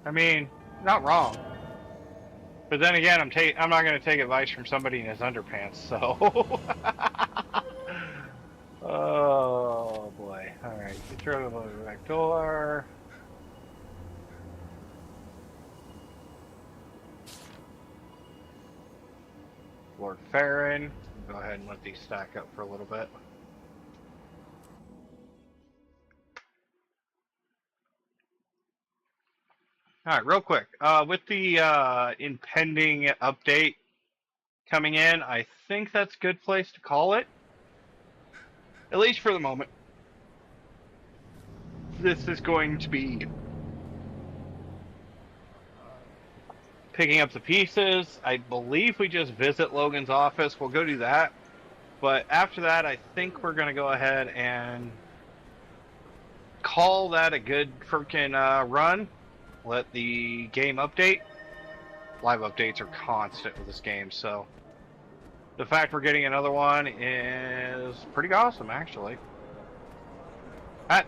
[SPEAKER 1] I mean, not wrong. But then again, I'm not going to take advice from somebody in his underpants, so... Oh, boy. Alright, get rid of the back door. Lord Farron. Go ahead and let these stack up for a little bit. Alright, real quick. With the impending update coming in, I think that's a good place to call it. At least for the moment. This is going to be picking up the pieces. I believe we just visit Logan's office. We'll go do that. But after that, I think we're going to go ahead and call that a good freaking run. Let the game update. Live updates are constant with this game, so the fact we're getting another one is pretty awesome, actually.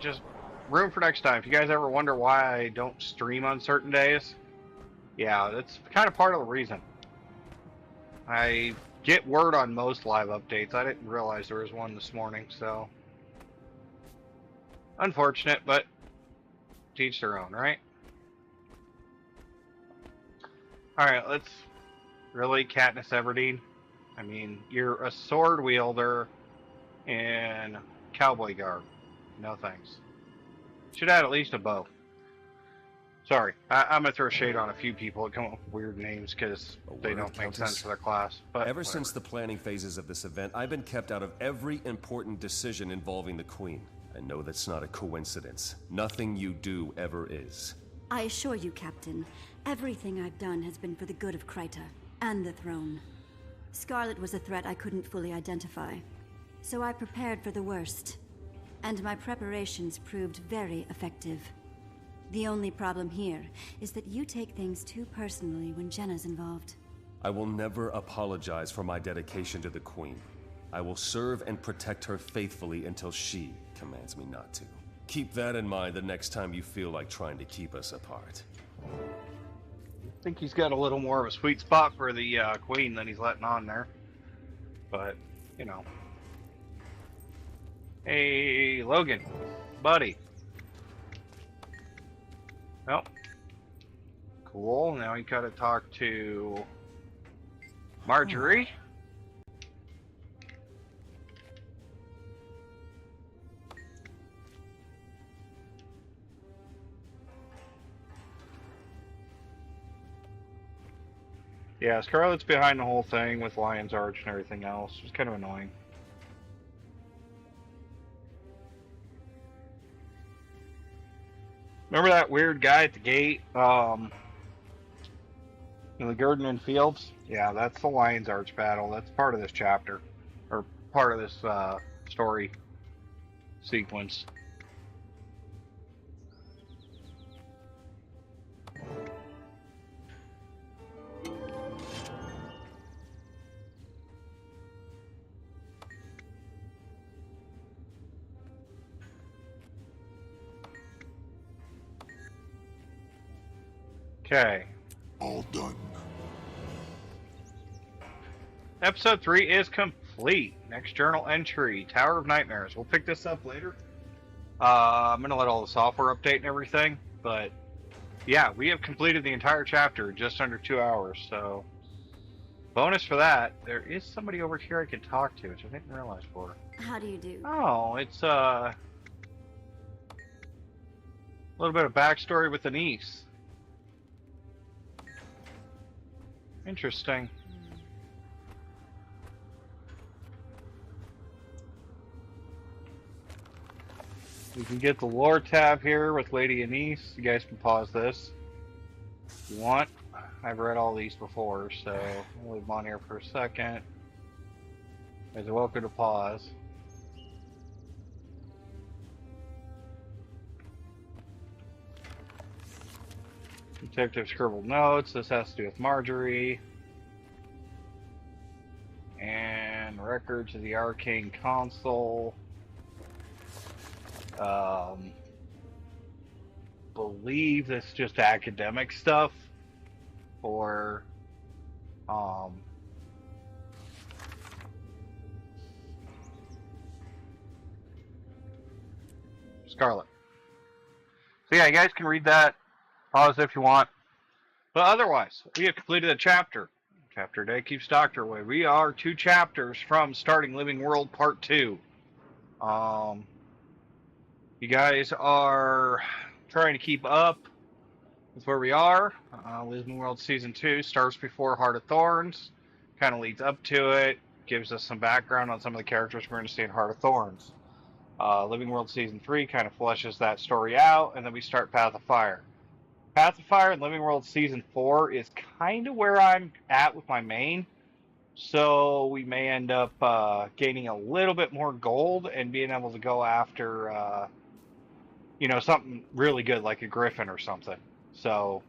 [SPEAKER 1] Just room for next time. If you guys ever wonder why I don't stream on certain days, yeah, that's kind of part of the reason. I get word on most live updates. I didn't realize there was one this morning, so unfortunate, but to each their own, right? Alright, let's really Katniss Everdeen. I mean, you're a sword wielder in cowboy garb. No thanks. Should add at least a bow. Sorry, I'm gonna throw shade on a few people that come up with weird names because they don't make sense for their class. But
[SPEAKER 3] ever
[SPEAKER 1] whatever.
[SPEAKER 3] since the planning phases of this event, I've been kept out of every important decision involving the Queen. I know that's not a coincidence. Nothing you do ever is.
[SPEAKER 9] I assure you, Captain, everything I've done has been for the good of Kryta and the throne. Scarlet was a threat I couldn't fully identify, so I prepared for the worst. And my preparations proved very effective. The only problem here is that you take things too personally when Jenna's involved.
[SPEAKER 3] I will never apologize for my dedication to the Queen. I will serve and protect her faithfully until she commands me not to. Keep that in mind the next time you feel like trying to keep us apart.
[SPEAKER 1] I think he's got a little more of a sweet spot for the Queen than he's letting on there. But, you know. Hey, Logan. Buddy. Well. Cool. Now we gotta talk to Marjorie. Yeah, Scarlet's behind the whole thing with Lion's Arch and everything else. It's kind of annoying. Remember that weird guy at the gate? In the Garden and Fields? Yeah, that's the Lion's Arch battle. That's part of this chapter. Or part of this story sequence. Okay.
[SPEAKER 6] All done.
[SPEAKER 1] Episode 3 is complete. Next journal entry, Tower of Nightmares. We'll pick this up later. I'm going to let all the software update and everything, but yeah, we have completed the entire chapter in just under 2 hours, so bonus for that. There is somebody over here I can talk to, which I didn't realize for.
[SPEAKER 9] How do you do?
[SPEAKER 1] Oh, it's a little bit of backstory with Anise. Interesting. You can get the lore tab here with Lady Anise. You guys can pause this if you want. I've read all these before, so I'll leave them on here for a second. You guys are welcome to pause. Detective scribbled notes. This has to do with Marjorie. And records of the Arcane Console. Believe this is just academic stuff for Scarlet. So yeah, you guys can read that, pause if you want. But otherwise, we have completed a chapter. Chapter Day keeps Doctor away. We are 2 chapters from starting Living World Part 2. You guys are trying to keep up with where we are. Living World Season 2 starts before Heart of Thorns, kind of leads up to it, gives us some background on some of the characters we're going to see in Heart of Thorns. Living World Season 3 kind of fleshes that story out, and then we start Path of Fire. Path of Fire and Living World Season 4 is kind of where I'm at with my main, so we may end up gaining a little bit more gold and being able to go after you know, something really good like a Griffin or something. So,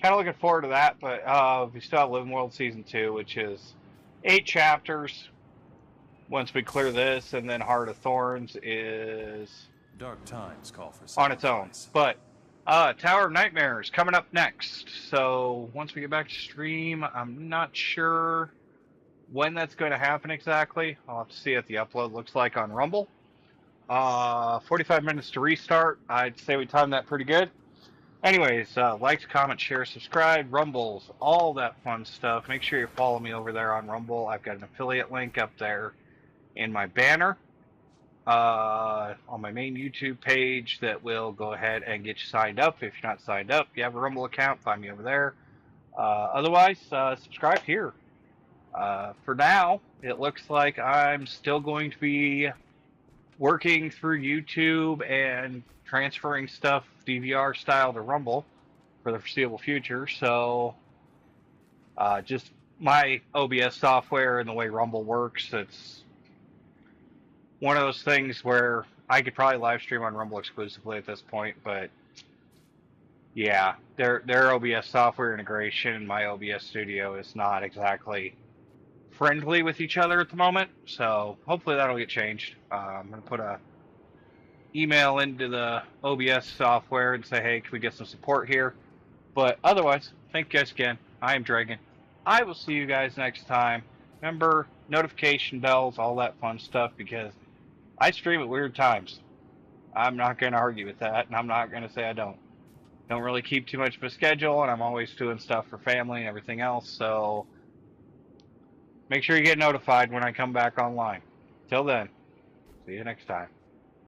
[SPEAKER 1] kind of looking forward to that, but we still have Living World Season 2, which is 8 chapters. Once we clear this, and then Heart of Thorns is
[SPEAKER 13] Dark times call for
[SPEAKER 1] on its own. But Tower of Nightmares coming up next. So, once we get back to stream, I'm not sure when that's going to happen exactly. I'll have to see what the upload looks like on Rumble. 45 minutes to restart. I'd say we timed that pretty good. Anyways, like, comment, share, subscribe, Rumbles, all that fun stuff. Make sure you follow me over there on Rumble. I've got an affiliate link up there in my banner on my main YouTube page that will go ahead and get you signed up. If you're not signed up, if you have a Rumble account, find me over there. Otherwise, subscribe here. For now, it looks like I'm still going to be working through YouTube and transferring stuff DVR style to Rumble for the foreseeable future. So just my OBS software and the way Rumble works, it's one of those things where I could probably live stream on Rumble exclusively at this point, but yeah, their OBS software integration and my OBS studio is not exactly friendly with each other at the moment, so hopefully that'll get changed. I'm going to put a email into the OBS software and say, hey, can we get some support here? But otherwise, thank you guys again. I am Dragon. I will see you guys next time. Remember, notification bells, all that fun stuff, because I stream at weird times. I'm not going to argue with that, and I'm not going to say I don't. Don't really keep too much of a schedule, and I'm always doing stuff for family and everything else, so make sure you get notified when I come back online. Till then, see you next time.